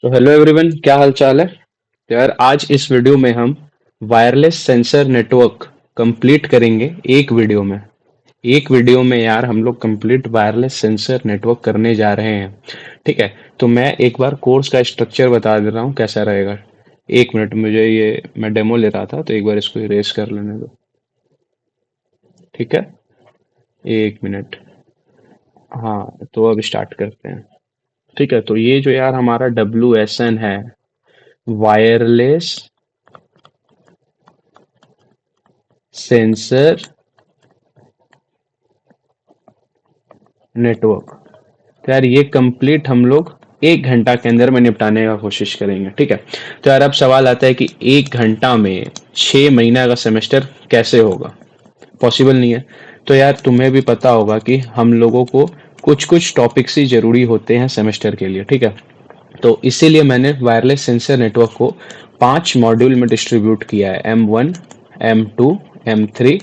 तो hello everyone, क्या हाल चाल है। तो यार आज इस वीडियो में हम वायरलेस सेंसर नेटवर्क कंप्लीट करेंगे। एक वीडियो में यार हम लोग कंप्लीट वायरलेस सेंसर नेटवर्क करने जा रहे हैं। ठीक है। तो मैं एक बार कोर्स का स्ट्रक्चर बता दे रहा हूँ कैसा रहेगा। एक मिनट, मुझे ये मैं डेमो ले रहा था तो एक बार इसको इरेज कर लेने दो। ठीक है, एक मिनट। हाँ, तो अब स्टार्ट करते हैं। ठीक है, तो ये जो यार हमारा WSN है, वायरलेस सेंसर नेटवर्क। तो यार ये कंप्लीट हम लोग 1 घंटा के अंदर में निपटाने का कोशिश करेंगे। ठीक है। तो यार अब सवाल आता है कि 1 घंटा में 6 महीना का सेमेस्टर कैसे होगा। पॉसिबल नहीं है। तो यार तुम्हें भी पता होगा कि हम लोगों को कुछ कुछ टॉपिक्स ही जरूरी होते हैं सेमेस्टर के लिए। ठीक है। तो इसीलिए मैंने वायरलेस सेंसर नेटवर्क को 5 मॉड्यूल में डिस्ट्रीब्यूट किया है, M1, M2, M3,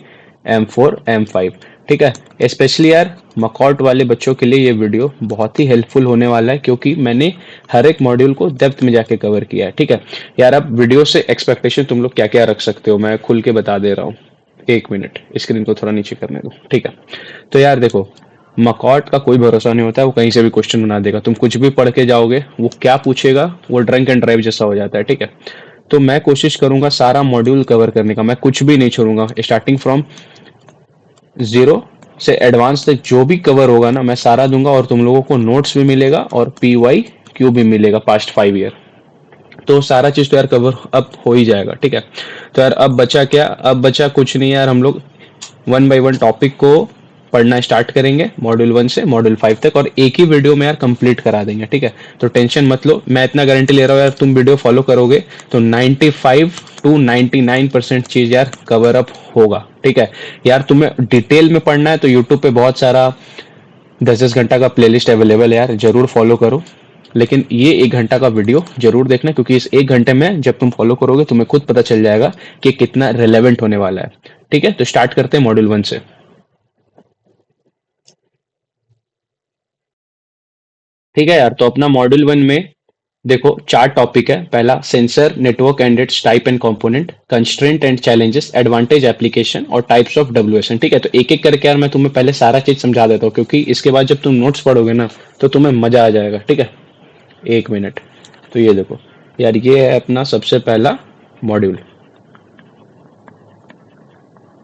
M4, M5। ठीक है। स्पेशली यार मकॉट वाले बच्चों के लिए ये वीडियो बहुत ही हेल्पफुल होने वाला है, क्योंकि मैंने हर एक मॉड्यूल को डेप्थ में जाके कवर किया है। ठीक है। यार अब वीडियो से एक्सपेक्टेशन तुम लोग क्या क्या रख सकते हो, मैं खुल के बता दे रहा हूँ। एक मिनट, स्क्रीन को थोड़ा नीचे करने दो। ठीक है। तो यार देखो, मकॉट का कोई भरोसा नहीं होता है, वो कहीं से भी क्वेश्चन बना देगा। तुम कुछ भी पढ़ के जाओगे, वो क्या पूछेगा, वो ड्रंक एंड ड्राइव जैसा हो जाता है। ठीक है। तो मैं कोशिश करूंगा सारा मॉड्यूल कवर करने का, मैं कुछ भी नहीं छोड़ूंगा। स्टार्टिंग फ्रॉम जीरो से एडवांस तक जो भी कवर होगा ना, मैं सारा दूंगा। और तुम लोगों को नोट्स भी मिलेगा और PYQ भी मिलेगा पास्ट 5 ईयर। तो सारा चीज तो यार कवर अप हो ही जाएगा। ठीक है। तो यार अब बचा क्या, अब बचा कुछ नहीं यार। हम लोग 1 बाय 1 टॉपिक को पढ़ना स्टार्ट करेंगे, मॉड्यूल 1 से मॉड्यूल 5 तक, और एक ही वीडियो में यार कंप्लीट करा देंगे। ठीक है। तो टेंशन मत लो, मैं इतना गारंटी ले रहा हूँ यार, तुम वीडियो फॉलो करोगे तो 95 to 99% चीज यार कवर अप होगा। ठीक है। यार तुम्हें डिटेल में पढ़ना है तो यूट्यूब पे बहुत सारा 10-10 घंटा का प्लेलिस्ट अवेलेबल है यार, जरूर फॉलो करो। लेकिन ये 1 घंटा का वीडियो जरूर देखना, क्योंकि इस 1 घंटे में जब तुम फॉलो करोगे तुम्हें खुद पता चल जाएगा कि कितना रिलेवेंट होने वाला है। ठीक है। तो स्टार्ट करते हैं मॉड्यूल 1 से। ठीक है यार, तो अपना मॉड्यूल 1 में देखो 4 टॉपिक है। पहला sensor network and it's type and component, constraint and challenges, advantage application और टाइप्स ऑफ WSN। ठीक है। तो एक एक करके यार मैं तुम्हें पहले सारा चीज समझा देता हूँ, क्योंकि इसके बाद जब तुम नोट्स पढ़ोगे ना तो तुम्हें मजा आ जाएगा। ठीक है। एक मिनट। तो ये देखो यार, ये है अपना सबसे पहला मॉड्यूल,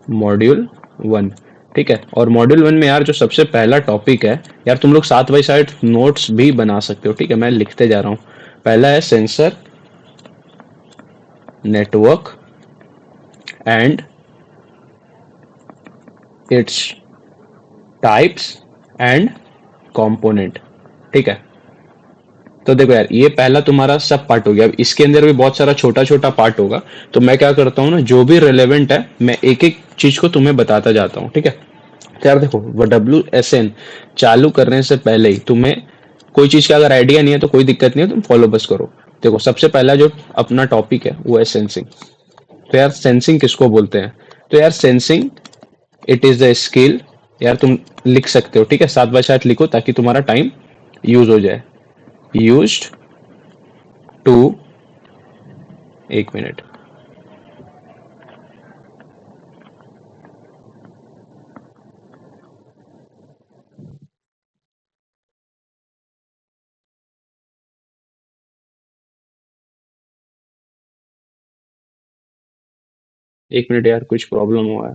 मॉड्यूल 1। ठीक है। और मॉड्यूल 1 में यार जो सबसे पहला टॉपिक है, यार तुम लोग साथ बाई साइड नोट्स भी बना सकते हो। ठीक है, मैं लिखते जा रहा हूँ। पहला है sensor network and its types and component. ठीक है। तो देखो यार, ये पहला तुम्हारा सब पार्ट हो गया। अब इसके अंदर भी बहुत सारा छोटा छोटा पार्ट होगा। तो मैं क्या करता हूँ ना, जो भी रिलेवेंट है मैं एक एक चीज को तुम्हें बताता जाता हूँ। ठीक है। तो यार देखो, वो WSN चालू करने से पहले ही तुम्हें कोई चीज का अगर आइडिया नहीं है तो कोई दिक्कत नहीं है, तुम फॉलो बस करो। देखो सबसे पहला जो अपना टॉपिक है वो है सेंसिंग। तो यार सेंसिंग किसको बोलते हैं। तो यार sensing, it is the skill. यार तुम लिख सकते हो। ठीक है, साथ बाय साथ लिखो ताकि तुम्हारा टाइम यूज हो जाए। यूज्ड टू, एक मिनट, एक मिनट यार, कुछ प्रॉब्लम हुआ है।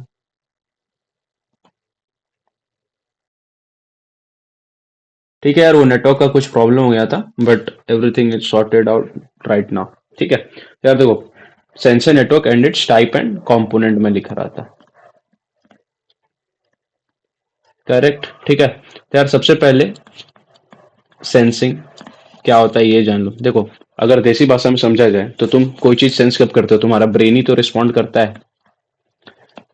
ठीक है यार, वो नेटवर्क का कुछ प्रॉब्लम हो गया था, but everything is sorted out right now. ठीक है। तो यार देखो, sensor network and it's type and component में लिखा रहा था। करेक्ट। ठीक है। तो यार सबसे पहले सेंसिंग क्या होता है ये जान लो। देखो, अगर देसी भाषा में समझा जाए तो तुम कोई चीज सेंस कब करते हो, तुम्हारा ब्रेन ही तो रिस्पॉन्ड करता है।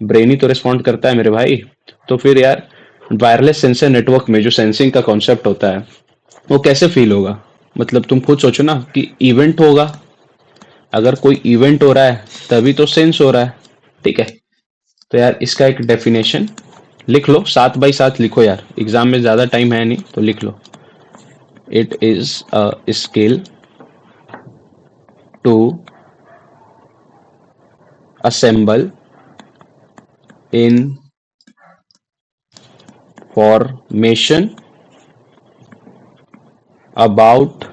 ब्रेन ही तो रिस्पॉन्ड करता है मेरे भाई। तो फिर यार वायरलेस सेंसर नेटवर्क में जो सेंसिंग का कॉन्सेप्ट होता है वो कैसे फील होगा। मतलब तुम खुद सोचो ना कि इवेंट होगा, अगर कोई इवेंट हो रहा है तभी तो सेंस हो रहा है। ठीक है। तो यार इसका एक डेफिनेशन लिख लो, 7 बाई 7 लिखो यार, एग्जाम में ज्यादा टाइम है नहीं तो लिख लो। It is a skill to assemble information about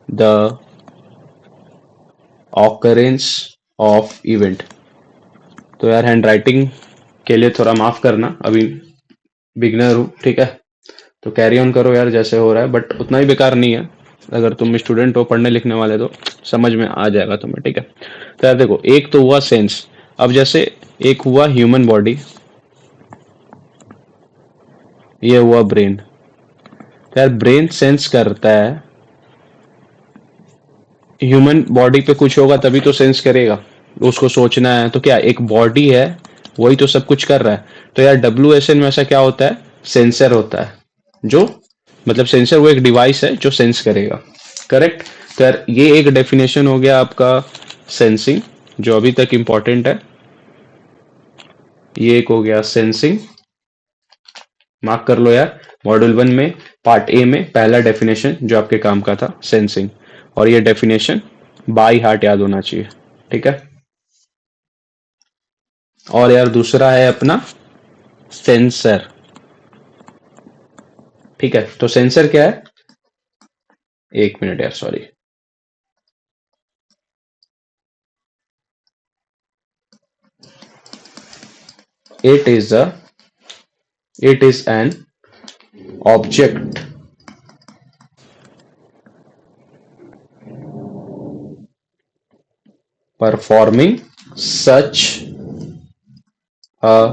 the occurrence of event। तो यार हैंड राइटिंग के लिए थोड़ा माफ करना, अभी बिगनर हूँ, ठीक है। तो कैरी ऑन करो यार जैसे हो रहा है, बट उतना ही बेकार नहीं है। अगर तुम स्टूडेंट हो, पढ़ने लिखने वाले, तो समझ में आ जाएगा तुम्हें, ठीक है। तो यार देखो, एक तो हुआ सेंस। अब जैसे एक हुआ ह्यूमन बॉडी, ये हुआ ब्रेन। तो यार ब्रेन सेंस करता है, ह्यूमन बॉडी पे कुछ होगा तभी तो सेंस करेगा, उसको सोचना है तो क्या, एक बॉडी है वही तो सब कुछ कर रहा है। तो यार WSN में ऐसा क्या होता है, सेंसर होता है, जो मतलब सेंसर वो एक डिवाइस है जो सेंस करेगा, करेक्ट। तो यार ये एक डेफिनेशन हो गया आपका सेंसिंग, जो अभी तक इंपॉर्टेंट है। ये एक हो गया सेंसिंग, मार्क कर लो यार। मॉड्यूल 1 में पार्ट ए में पहला डेफिनेशन जो आपके काम का था, सेंसिंग। और ये डेफिनेशन बाई हार्ट याद होना चाहिए, ठीक है। और यार दूसरा है अपना सेंसर, ठीक है। तो सेंसर क्या है, एक मिनट यार, sorry. It is a it is an object performing such a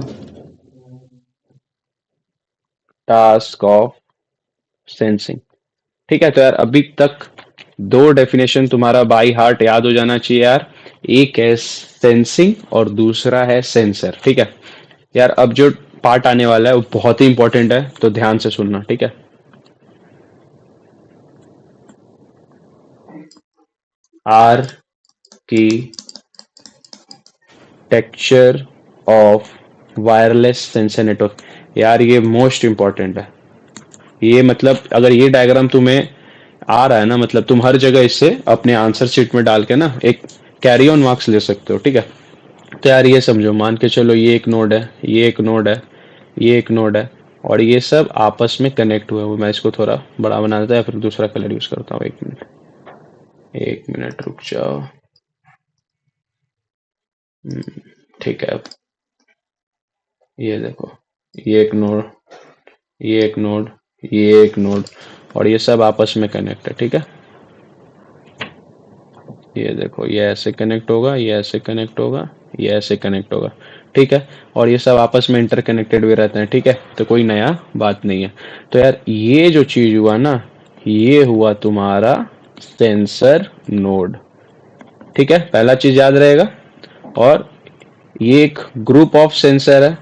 task of sensing, ठीक है। तो यार अभी तक दो डेफिनेशन तुम्हारा बाई हार्ट याद हो जाना चाहिए यार। एक है सेंसिंग और दूसरा है सेंसर, ठीक है। यार अब जो पार्ट आने वाला है वो बहुत ही इंपॉर्टेंट है, तो ध्यान से सुनना, ठीक है। Architecture of wireless sensor network, यार ये मोस्ट इंपॉर्टेंट है। ये मतलब अगर ये डायग्राम तुम्हें आ रहा है ना, मतलब तुम हर जगह इससे अपने आंसर शीट में डाल के ना एक कैरी ऑन मार्क्स ले सकते हो, ठीक है। तो यार ये समझो, मान के चलो ये एक नोड है, ये एक नोड है, ये एक नोड है, और ये सब आपस में कनेक्ट हुए हुए। मैं इसको थोड़ा बड़ा बना देता है, फिर दूसरा कलर यूज करता हूँ। एक मिनट, एक मिनट रुक जाओ। ठीक है। अब ये देखो, ये एक नोड, ये एक नोड, ये एक नोड, और ये सब आपस में कनेक्ट है, ठीक है। ये देखो, ये ऐसे कनेक्ट होगा, ये ऐसे कनेक्ट होगा, ये ऐसे कनेक्ट होगा, ठीक है। और ये सब आपस में इंटरकनेक्टेड भी रहते हैं, ठीक है। तो कोई नया बात नहीं है। तो यार ये जो चीज हुआ ना, ये हुआ तुम्हारा सेंसर नोड, ठीक है। पहला चीज याद रहेगा। और ये एक ग्रुप ऑफ सेंसर है,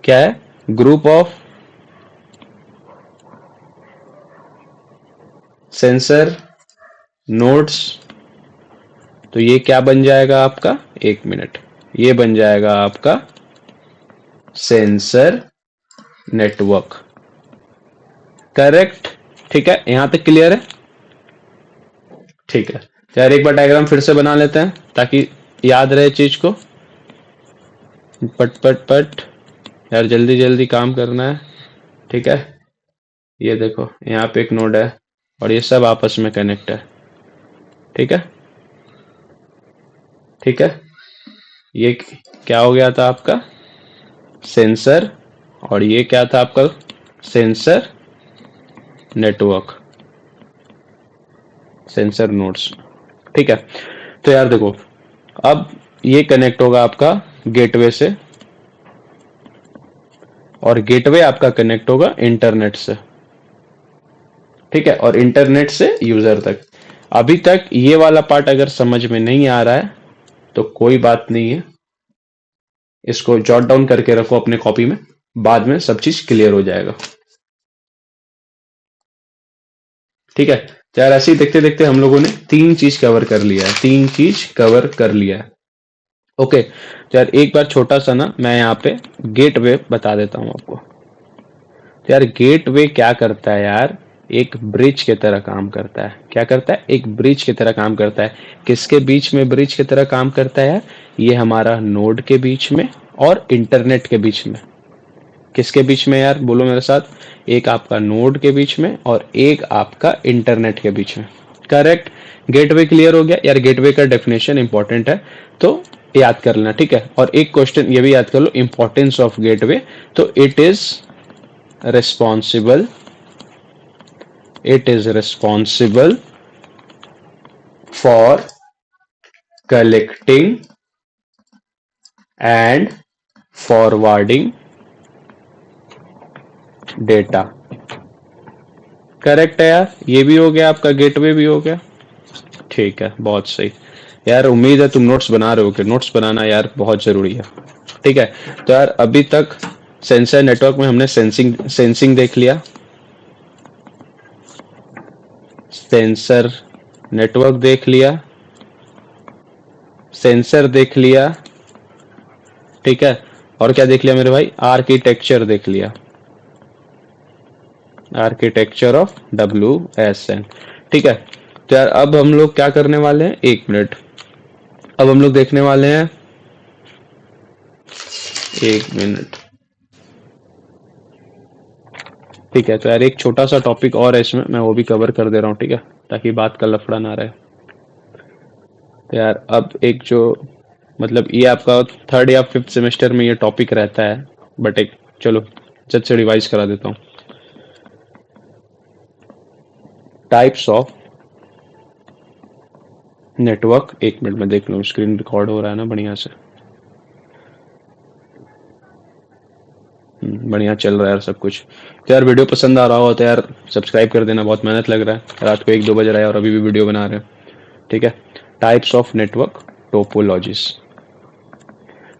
क्या है, ग्रुप ऑफ सेंसर नोड्स। तो ये क्या बन जाएगा आपका, एक मिनट, ये बन जाएगा आपका सेंसर नेटवर्क, करेक्ट, ठीक है। यहां तक क्लियर है, ठीक है। तो यार एक बार डायग्राम फिर से बना लेते हैं ताकि याद रहे चीज को। पट पट पट, यार जल्दी जल्दी काम करना है, ठीक है। ये देखो, यहाँ पे एक नोड है और ये सब आपस में कनेक्ट है, ठीक है, ठीक है। ये क्या हो गया था आपका, सेंसर, और ये क्या था आपका, सेंसर नेटवर्क, सेंसर नोड्स, ठीक है। तो यार देखो, अब ये कनेक्ट होगा आपका गेटवे से, और गेटवे आपका कनेक्ट होगा इंटरनेट से, ठीक है। और इंटरनेट से यूजर तक। अभी तक ये वाला पार्ट अगर समझ में नहीं आ रहा है तो कोई बात नहीं है, इसको जॉट डाउन करके रखो अपने कॉपी में, बाद में सब चीज क्लियर हो जाएगा, ठीक है। तो यार ऐसे ही देखते देखते हम लोगों ने तीन चीज कवर कर लिया है, तीन चीज कवर कर लिया है, ओके। तो यार एक बार छोटा सा ना मैं यहाँ पे गेट वे बता देता हूँ आपको। तो यार गेट वे क्या करता है यार, एक ब्रिज की तरह काम करता है। क्या करता है? एक ब्रिज की तरह काम करता है। किसके बीच में ब्रिज की तरह काम करता है? ये हमारा नोड के बीच में और इंटरनेट के बीच में। किसके बीच में यार, बोलो मेरे साथ? एक आपका नोड के बीच में और एक आपका इंटरनेट के बीच में। करेक्ट। गेटवे क्लियर हो गया यार। गेटवे का डेफिनेशन इंपॉर्टेंट है तो याद कर लेना, ठीक है। और एक क्वेश्चन ये भी याद कर लो, इंपॉर्टेंस ऑफ गेटवे। तो responsible it is responsible for collecting and forwarding data। Correct है यार, ये भी हो गया आपका, गेटवे भी हो गया। ठीक है, बहुत सही यार। उम्मीद है तुम नोट्स बना रहे हो, कि नोट्स बनाना यार बहुत जरूरी है। ठीक है, तो यार अभी तक सेंसर नेटवर्क में हमने सेंसिंग देख लिया, सेंसर नेटवर्क देख लिया, सेंसर देख लिया, ठीक है। और क्या देख लिया मेरे भाई? आर्किटेक्चर देख लिया, आर्किटेक्चर ऑफ WSN। ठीक है, तो यार अब हम लोग क्या करने वाले हैं, 1 मिनट। अब हम लोग देखने वाले हैं, 1 मिनट। ठीक है, तो यार एक छोटा सा टॉपिक और है इसमें, मैं वो भी कवर कर दे रहा हूँ, ठीक है, ताकि बात का लफड़ा ना रहे। तो यार अब एक जो मतलब ये आपका 3rd या 5th सेमेस्टर में ये टॉपिक रहता है, बट एक चलो जल्द से रिवाइज करा देता हूँ। Types of network. 1 मिनट में देख लूँ, स्क्रीन रिकॉर्ड हो रहा है ना बढ़िया से? बढ़िया चल रहा है यार सब कुछ। तो यार वीडियो पसंद आ रहा हो तो यार सब्सक्राइब कर देना, बहुत मेहनत लग रहा है, रात को 1-2 बज रहा है और अभी भी वीडियो बना रहे हैं। ठीक है, टाइप्स ऑफ नेटवर्क टोपोलॉजीज।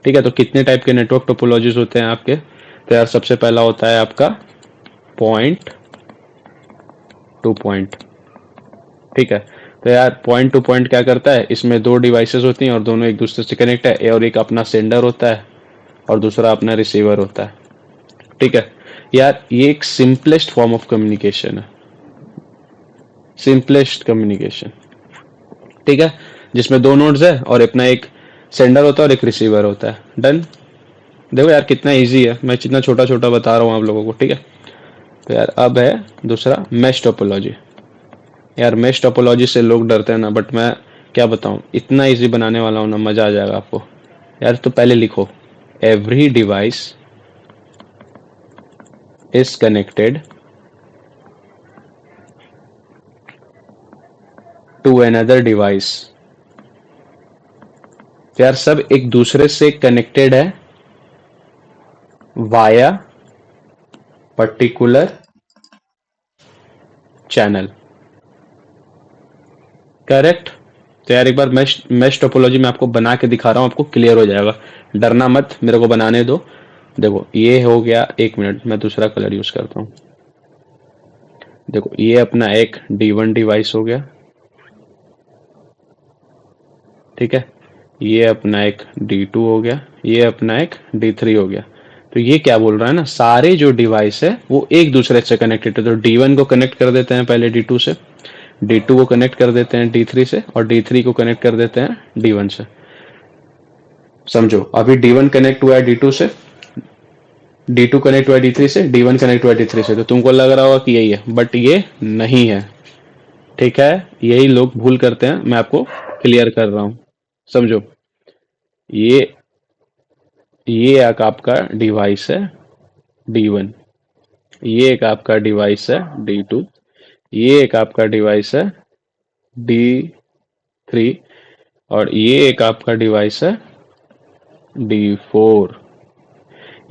ठीक है, तो कितने टाइप के नेटवर्क टोपोलॉजीज होते हैं आपके? तो यार सबसे पहला होता है आपका पॉइंट टू पॉइंट। ठीक है, तो यार पॉइंट टू पॉइंट क्या करता है, इसमें 2 डिवाइसेस होती हैं और दोनों एक दूसरे से कनेक्ट है, और एक अपना सेंडर होता है और दूसरा अपना रिसीवर होता है। ठीक है यार, ये एक सिंपलेस्ट फॉर्म ऑफ कम्युनिकेशन है, सिंपलेस्ट कम्युनिकेशन। ठीक है, जिसमें 2 नोड्स है और अपना एक सेंडर होता है और एक रिसीवर होता है। डन। देखो यार कितना इजी है, मैं जितना छोटा छोटा बता रहा हूँ आप लोगों को। ठीक है, तो यार अब है दूसरा मैश टोपोलॉजी। यार मैश टोपोलॉजी से लोग डरते हैं ना, बट मैं क्या बताऊं, इतना इजी बनाने वाला हूं ना, मजा आ जाएगा आपको। यार तो पहले लिखो, every device is connected to another device. यार सब एक दूसरे से कनेक्टेड है वाया पर्टिकुलर चैनल। करेक्ट। तो यार एक बार मैश टोपोलॉजी में आपको बना के दिखा रहा हूं, आपको क्लियर हो जाएगा, डरना मत, मेरे को बनाने दो। देखो ये हो गया, 1 मिनट मैं दूसरा कलर यूज करता हूं। देखो ये अपना एक D1 डिवाइस हो गया, ठीक है, ये अपना एक D2 हो गया, ये अपना एक D3 हो गया। तो ये क्या बोल रहा है ना, सारे जो डिवाइस है वो एक दूसरे से कनेक्टेड है। तो D1 को कनेक्ट कर देते हैं पहले D2 से, D2 को कनेक्ट कर देते हैं D3 से, और D3 को कनेक्ट कर देते हैं D1 से। समझो, अभी D1 कनेक्ट हुआ है D2 से, D2 कनेक्ट हुआ है D3 से, D1 कनेक्ट हुआ है D3 से। तो तुमको लग रहा होगा कि यही है, बट ये नहीं है। ठीक है, यही लोग भूल करते हैं, मैं आपको क्लियर कर रहा हूं। समझो, ये ये एक आपका डिवाइस है D1, ये एक आपका डिवाइस है D2, ये एक आपका डिवाइस है D3, और ये एक आपका डिवाइस है D4।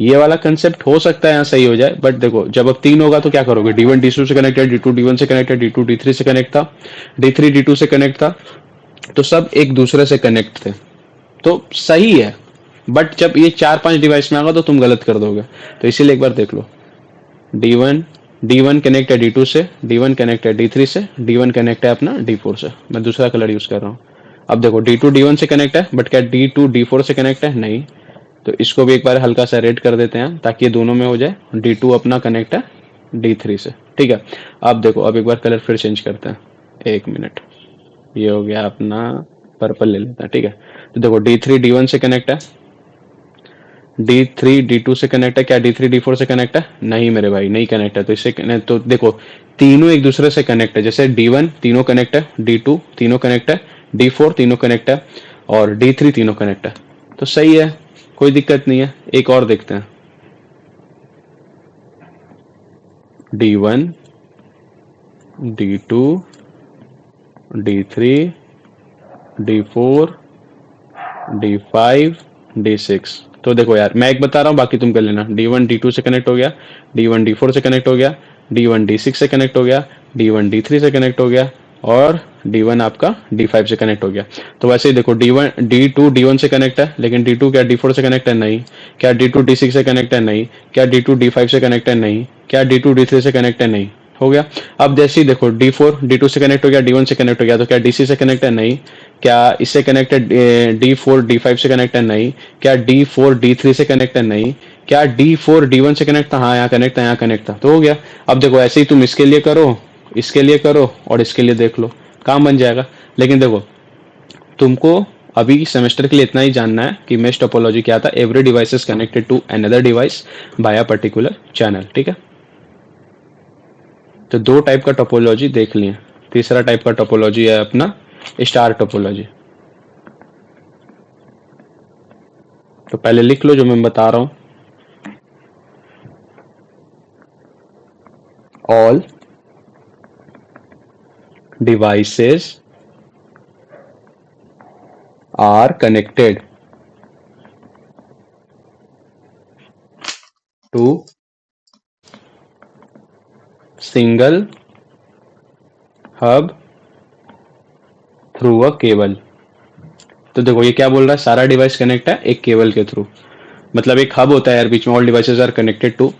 ये वाला कंसेप्ट हो सकता है यहाँ सही हो जाए, बट देखो जब अब 3 होगा तो क्या करोगे, D1 D2 से कनेक्टेड, D2 D1 से कनेक्टेड, D2 D3 से कनेक्ट था, D3 D2 से कनेक्ट था, तो सब एक दूसरे से कनेक्ट थे, तो सही है। बट जब ये 4-5 डिवाइस में आएगा तो तुम गलत कर दोगे। तो इसीलिए एक बार देख लो, D1 कनेक्ट है D2 से, D1 कनेक्ट है D3 से, D1 कनेक्ट है अपना D4 से। मैं दूसरा कलर यूज कर रहा हूँ। अब देखो D2 D1 से कनेक्ट है, बट क्या D2 D4 से कनेक्ट है? नहीं। तो इसको भी एक बार हल्का सा रेड कर देते हैं ताकि ये दोनों में हो जाए। D2 अपना कनेक्ट है D3 से, ठीक है। अब देखो, अब एक बार कलर फिर चेंज करते हैं, 1 मिनट। ये हो गया अपना पर्पल ले लेते हैं, ठीक है। तो देखो D3 D1 से कनेक्ट है, D3 D2 से कनेक्ट है, क्या D3 D4 से कनेक्ट है? नहीं मेरे भाई, नहीं कनेक्ट है। तो इससे तो देखो तीनों एक दूसरे से कनेक्ट है, जैसे D1 तीनों कनेक्ट है, D2 तीनों कनेक्ट है, D4 तीनों कनेक्ट है, और D3 तीनों कनेक्ट है। तो सही है, कोई दिक्कत नहीं है। एक और देखते हैं, D1 D2 D3 D4 D5 D6। तो देखो यार, मैं एक बता रहा हूँ, बाकी तुम कर लेना। D1 D2 से कनेक्ट हो गया, D1 D4 से कनेक्ट हो गया, D1 D6 से कनेक्ट हो गया, D1 D3 से कनेक्ट हो गया, और D1 आपका D5 से कनेक्ट हो गया। तो वैसे ही देखो, D1 D2 D1 से कनेक्ट है, लेकिन D2 क्या D4 से कनेक्ट है? नहीं। क्या D2 D6 से कनेक्ट है? नहीं। क्या D2 D5 से कनेक्ट है? नहीं। क्या D2 D3 से कनेक्ट है? नहीं। हो गया। अब जैसे ही देखो, D4 D2 से कनेक्ट हो गया, D1 से कनेक्ट हो गया, तो क्या DC से कनेक्ट है? नहीं। क्या इससे कनेक्ट है? D4 D5 से कनेक्ट है? नहीं। क्या D4 D3 से कनेक्ट है? नहीं। क्या D4 D1 से कनेक्ट था? हाँ, यहाँ कनेक्ट था, यहाँ कनेक्ट था। तो हो गया। अब देखो, ऐसे ही तुम इसके लिए करो, इसके लिए करो, और इसके लिए देख लो, काम बन जाएगा। लेकिन देखो, तुमको अभी सेमेस्टर के लिए इतना ही जानना है कि मेश टोपोलॉजी क्या था। Every device is connected to another device by a particular channel, ठीक है। तो दो टाइप का टोपोलॉजी देख लिए। तीसरा टाइप का टोपोलॉजी है अपना स्टार टोपोलॉजी। तो पहले लिख लो जो मैं बता रहा हूं, all devices are connected to single hub through a cable. तो देखो ये क्या बोल रहा है, सारा डिवाइस कनेक्ट है एक केबल के थ्रू। मतलब एक हब होता है यार बीच में, all devices are connected to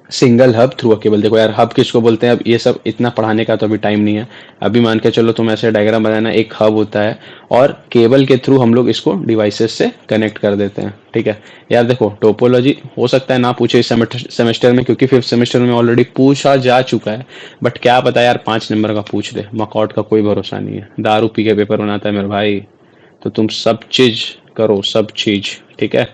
single hub through a cable. देखो यार, हब किसको बोलते हैं, अब ये सब इतना पढ़ाने का तो अभी टाइम नहीं है। अभी मान के चलो तुम ऐसे डायग्राम बनाना, एक हब होता है और केबल के थ्रू हम लोग इसको डिवाइसेस से कनेक्ट कर देते हैं, ठीक है। यार देखो, टोपोलॉजी हो सकता है ना पूछे इस सेमेस्टर में, क्योंकि 5th सेमेस्टर में ऑलरेडी पूछा जा चुका है। बट क्या पता यार, 5 नंबर का पूछ दे, मकआउट का कोई भरोसा नहीं है। दारू पी के पेपर बनाता है मेरे भाई। तो तुम सब चीज करो, सब चीज, ठीक है।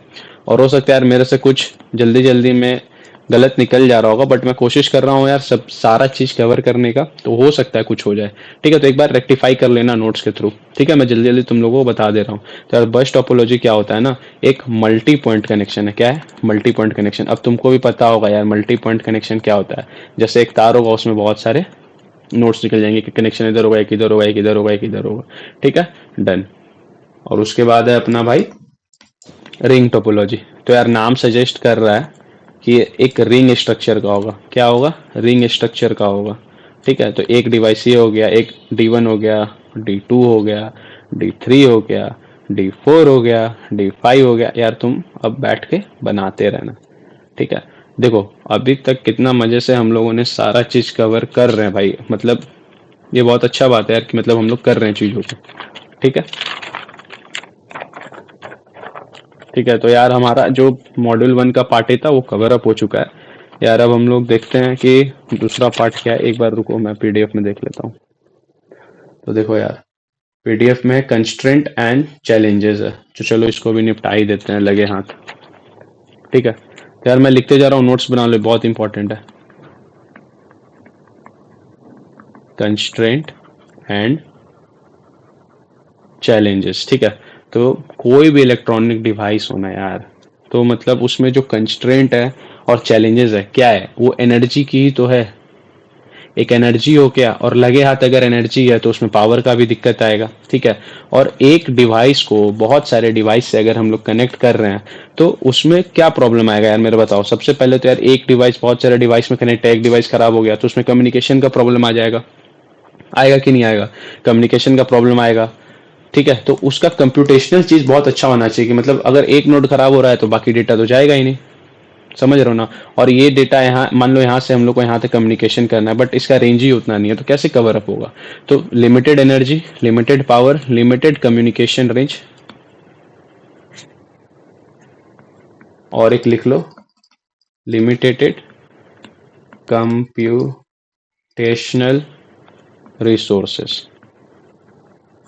और हो सकता है यार मेरे से कुछ जल्दी जल्दी में गलत निकल जा रहा होगा, बट मैं कोशिश कर रहा हूँ यार सब सारा चीज कवर करने का, तो हो सकता है कुछ हो जाए, ठीक है। तो एक बार रेक्टिफाई कर लेना नोट्स के थ्रू, ठीक है। मैं जल्दी जल्दी तुम लोगों को बता दे रहा हूँ। तो यार बस टोपोलॉजी क्या होता है ना, एक मल्टी पॉइंट कनेक्शन है। क्या है? Multi point connection. अब तुमको भी पता होगा यार मल्टी पॉइंट कनेक्शन क्या होता है। जैसे एक तार होगा, उसमें बहुत सारे नोट्स निकल जाएंगे कि कनेक्शन इधर होगा, एक इधर होगा, एक इधर होगा, एक इधर होगा, ठीक है। डन। और उसके बाद है अपना भाई रिंग टोपोलॉजी। तो यार नाम सजेस्ट कर रहा है कि ये एक रिंग स्ट्रक्चर का होगा। क्या होगा? रिंग स्ट्रक्चर का होगा, ठीक है। तो एक डिवाइस ये हो गया, एक D1 हो गया, D2 हो गया, D3 हो गया, D4 हो गया, D5 हो गया। यार तुम अब बैठ के बनाते रहना, ठीक है। देखो अभी तक कितना मजे से हम लोगों ने सारा चीज कवर कर रहे हैं भाई। मतलब ये बहुत अच्छा बात है यार कि मतलब हम लोग कर रहे हैं चीजों को, ठीक है। ठीक है। तो यार हमारा जो मॉड्यूल 1 का पार्ट था वो कवर अप हो चुका है यार। अब हम लोग देखते हैं कि दूसरा पार्ट क्या है। एक बार रुको, मैं पीडीएफ में देख लेता हूँ। तो देखो यार, पीडीएफ में कंस्ट्रेंट एंड चैलेंजेस है, तो चलो इसको भी निपटा ही देते हैं लगे हाथ, ठीक है। तो यार मैं लिखते जा रहा हूँ, नोट्स बना लो, बहुत इंपॉर्टेंट है। कंस्ट्रेंट एंड चैलेंजेस, ठीक है। तो कोई भी इलेक्ट्रॉनिक डिवाइस होना यार, तो मतलब उसमें जो कंस्ट्रेंट है और चैलेंजेस है, क्या है वो? एनर्जी की ही तो है। एक एनर्जी हो क्या, और लगे हाथ अगर एनर्जी है तो उसमें पावर का भी दिक्कत आएगा, ठीक है। और एक डिवाइस को बहुत सारे डिवाइस से अगर हम लोग कनेक्ट कर रहे हैं तो उसमें क्या प्रॉब्लम आएगा यार मेरे बताओ। सबसे पहले तो यार एक डिवाइस बहुत सारे डिवाइस में कनेक्ट है, एक डिवाइस खराब हो गया तो उसमें कम्युनिकेशन का प्रॉब्लम आ जाएगा। आएगा कि नहीं आएगा? कम्युनिकेशन का प्रॉब्लम आएगा, ठीक है। तो उसका कंप्यूटेशनल चीज बहुत अच्छा होना चाहिए कि मतलब अगर एक नोड खराब हो रहा है तो बाकी डेटा तो जाएगा ही नहीं, समझ रहे हो ना। और ये डेटा यहाँ मान लो यहाँ से हम लोग को यहाँ तक कम्युनिकेशन करना है, बट इसका रेंज ही उतना नहीं है, तो कैसे कवर अप होगा? तो limited energy, limited power, limited communication range, और एक लिख लो लिमिटेड कंप्यूटेशनल रिसोर्सेस।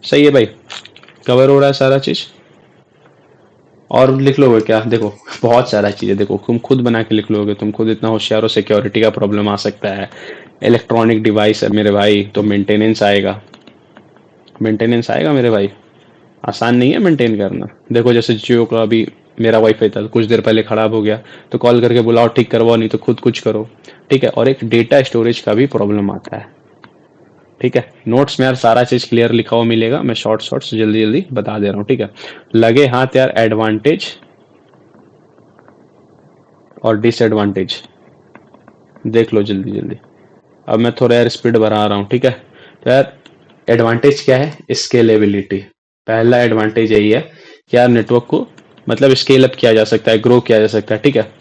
सही है भाई, कवर हो रहा है सारा चीज। और लिख लोगे क्या? देखो बहुत सारा चीज़ है, देखो तुम खुद बना के लिख लोगे, तुम खुद इतना होशियार हो, सिक्योरिटी का प्रॉब्लम आ सकता है, इलेक्ट्रॉनिक डिवाइस है मेरे भाई, तो मेंटेनेंस आएगा, मेंटेनेंस आएगा मेरे भाई, आसान नहीं है मेंटेन करना। देखो जैसे जियो का अभी मेरा वाईफाई था, कुछ देर पहले खराब हो गया, तो कॉल करके बुलाओ ठीक करवाओ, नहीं तो खुद कुछ करो, ठीक है। और एक डेटा स्टोरेज का भी प्रॉब्लम आता है, ठीक है। नोट्स में यार सारा चीज क्लियर लिखा हुआ मिलेगा, मैं शॉर्ट्स जल्दी जल्दी बता दे रहा हूँ, ठीक है। लगे हाथ यार, एडवांटेज और डिसएडवांटेज देख लो जल्दी जल्दी। अब मैं थोड़ा यार स्पीड बढ़ा रहा हूँ, ठीक है। तो यार एडवांटेज क्या है? स्केलेबिलिटी। पहला एडवांटेज यही है कि यार नेटवर्क को मतलब स्केल अप किया जा सकता है, ग्रो किया जा सकता है, ठीक है।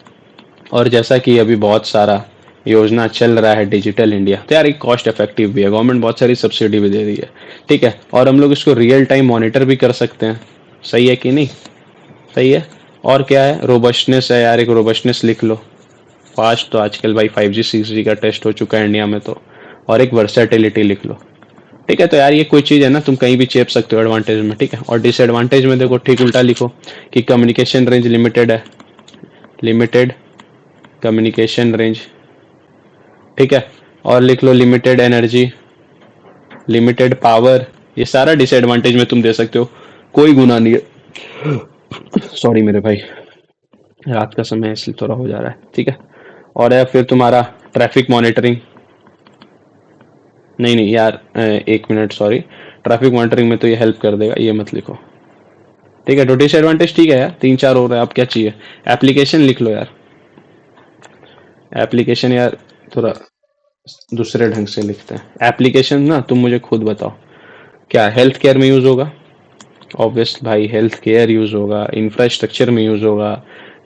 और जैसा कि अभी बहुत सारा योजना चल रहा है डिजिटल इंडिया, तो यार एक कॉस्ट इफेक्टिव भी है, गवर्नमेंट बहुत सारी सब्सिडी भी दे रही है, ठीक है। और हम लोग इसको रियल टाइम मॉनिटर भी कर सकते हैं, सही है कि नहीं? सही है। और क्या है? रोबस्टनेस है यार, एक रोबस्टनेस लिख लो। फास्ट तो आजकल भाई 5G 6G का टेस्ट हो चुका है इंडिया में तो। और एक वर्सेटिलिटी लिख लो, ठीक है। तो यार ये कोई चीज़ है ना, तुम कहीं भी चेप सकते हो एडवांटेज में, ठीक है। और डिसएडवांटेज में देखो ठीक उल्टा लिखो कि कम्युनिकेशन रेंज लिमिटेड है, लिमिटेड कम्युनिकेशन रेंज, ठीक है। और लिख लो लिमिटेड एनर्जी, लिमिटेड पावर। ये सारा डिसएडवांटेज में तुम दे सकते हो, कोई गुना नहीं है। सॉरी मेरे भाई, रात का समय है इसलिए थोड़ा हो जा रहा है, ठीक है। और है फिर तुम्हारा ट्रैफिक मॉनिटरिंग, नहीं नहीं यार, एक मिनट सॉरी, ट्रैफिक मॉनिटरिंग में तो ये हेल्प कर देगा, ये मत लिखो, ठीक है। तो डिसएडवांटेज ठीक है यार, तीन चार हो रहा है, आप क्या चाहिए? एप्लीकेशन लिख लो यार, एप्लीकेशन यार थोड़ा दूसरे ढंग से लिखते हैं एप्लीकेशन ना, तुम मुझे खुद बताओ, क्या हेल्थ केयर में यूज होगा? ऑब्वियस भाई हेल्थ केयर यूज होगा, इंफ्रास्ट्रक्चर में यूज होगा,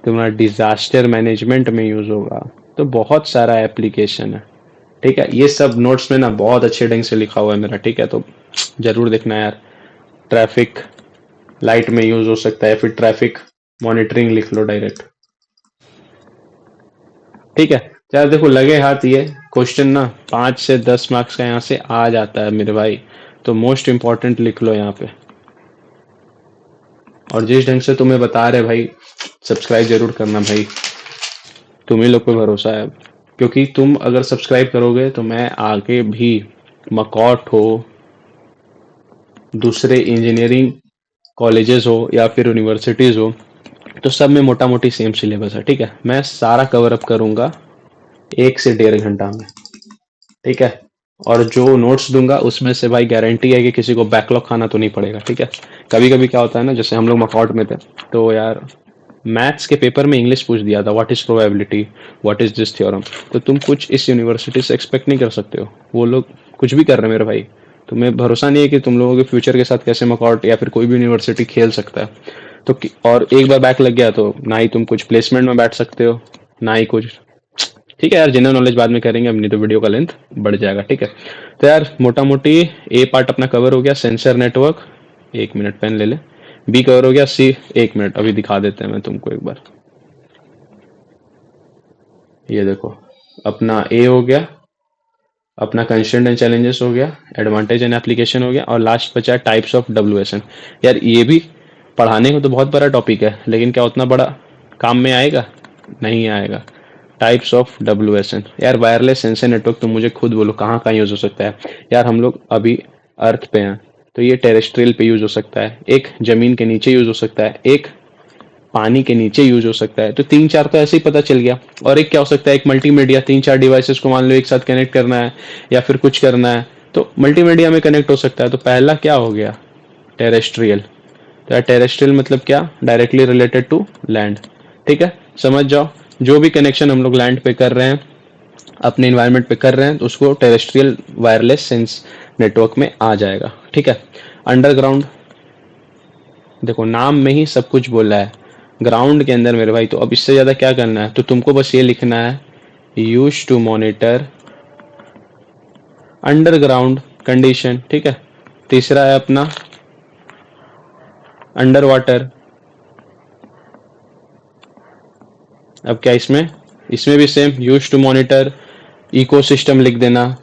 तुम्हारा डिजास्टर मैनेजमेंट में यूज होगा, तो बहुत सारा एप्लीकेशन है, ठीक है। ये सब नोट्स में ना बहुत अच्छे ढंग से लिखा हुआ है मेरा, ठीक है, तो जरूर देखना यार। ट्रैफिक लाइट में यूज हो सकता है, फिर ट्रैफिक मॉनिटरिंग लिख लो डायरेक्ट, ठीक है। यार देखो लगे हाथ ये क्वेश्चन ना 5 से 10 मार्क्स का यहाँ से आ जाता है मेरे भाई, तो मोस्ट इंपॉर्टेंट लिख लो यहाँ पे। और जिस ढंग से तुम्हें बता रहे भाई, सब्सक्राइब जरूर करना भाई, तुम्ही लोग पे भरोसा है, क्योंकि तुम अगर सब्सक्राइब करोगे तो मैं आगे भी मकॉट हो, दूसरे इंजीनियरिंग कॉलेजेस हो या फिर यूनिवर्सिटीज हो, तो सब में मोटा मोटी सेम सिलेबस है, ठीक है। मैं सारा कवर अप करूंगा 1 से 1.5 घंटा में, ठीक है। और जो नोट्स दूंगा उसमें से भाई गारंटी है कि किसी को बैकलॉग खाना तो नहीं पड़ेगा, ठीक है। कभी कभी क्या होता है ना, जैसे हम लोग मकॉट में थे, तो यार मैथ्स के पेपर में इंग्लिश पूछ दिया था, what is probability, what is this theorem, तो तुम कुछ इस यूनिवर्सिटी से एक्सपेक्ट नहीं कर सकते हो, वो लोग कुछ भी कर रहे हैं मेरे भाई। तुम्हें भरोसा नहीं है कि तुम लोगों के फ्यूचर के साथ कैसे मकॉट या फिर कोई भी यूनिवर्सिटी खेल सकता है। तो और एक बार बैक लग गया तो ना ही तुम कुछ प्लेसमेंट में बैठ सकते हो, ना ही कुछ, ठीक है यार। जनरल नॉलेज बाद में करेंगे, अपनी तो वीडियो का लेंथ बढ़ जाएगा, ठीक है। तो यार मोटा मोटी ए पार्ट अपना कवर हो गया, सेंसर नेटवर्क, 1 मिनट पेन ले ले। बी कवर हो गया, सी 1 मिनट अभी दिखा देते हैं मैं तुमको एक बार, ये देखो अपना ए हो गया, अपना कंस्ट्रेंट एंड चैलेंजेस हो गया, एडवांटेज एंड एप्लीकेशन हो गया, और लास्ट बचा टाइप्स ऑफ डब्ल्यूएसएन। यार ये भी पढ़ाने को तो बहुत बड़ा टॉपिक है, लेकिन क्या उतना बड़ा काम में आएगा? नहीं आएगा। टाइप्स ऑफ डब्ल्यूएसएन, यार वायरलेस सेंसर नेटवर्क, तुम मुझे खुद बोलो कहाँ कहाँ यूज हो सकता है? यार हम लोग अभी अर्थ पे हैं, तो ये टेरेस्ट्रियल पे यूज हो सकता है, एक जमीन के नीचे यूज हो सकता है, एक पानी के नीचे यूज हो सकता है, तो तीन चार तो ऐसे ही पता चल गया। और एक क्या हो सकता है? एक मल्टीमीडिया, तीन चार डिवाइसेस को मान लो एक साथ कनेक्ट करना है या फिर कुछ करना है, तो मल्टीमीडिया में कनेक्ट हो सकता है। तो पहला क्या हो गया? टेरेस्ट्रियल। तो टेरेस्ट्रियल मतलब क्या? डायरेक्टली रिलेटेड टू लैंड, ठीक है। समझ जाओ, जो भी कनेक्शन हम लोग लैंड पे कर रहे हैं, अपने इन्वायरमेंट पे कर रहे हैं, तो उसको टेरेस्ट्रियल वायरलेस सेंस नेटवर्क में आ जाएगा, ठीक है। अंडरग्राउंड, देखो नाम में ही सब कुछ बोला है, ग्राउंड के अंदर मेरे भाई, तो अब इससे ज्यादा क्या करना है? तो तुमको बस ये लिखना है, use to monitor underground condition, ठीक है। तीसरा है अपना अंडर वाटर। अब क्या इसमें? इसमें भी same, use to monitor ecosystem लिख देना,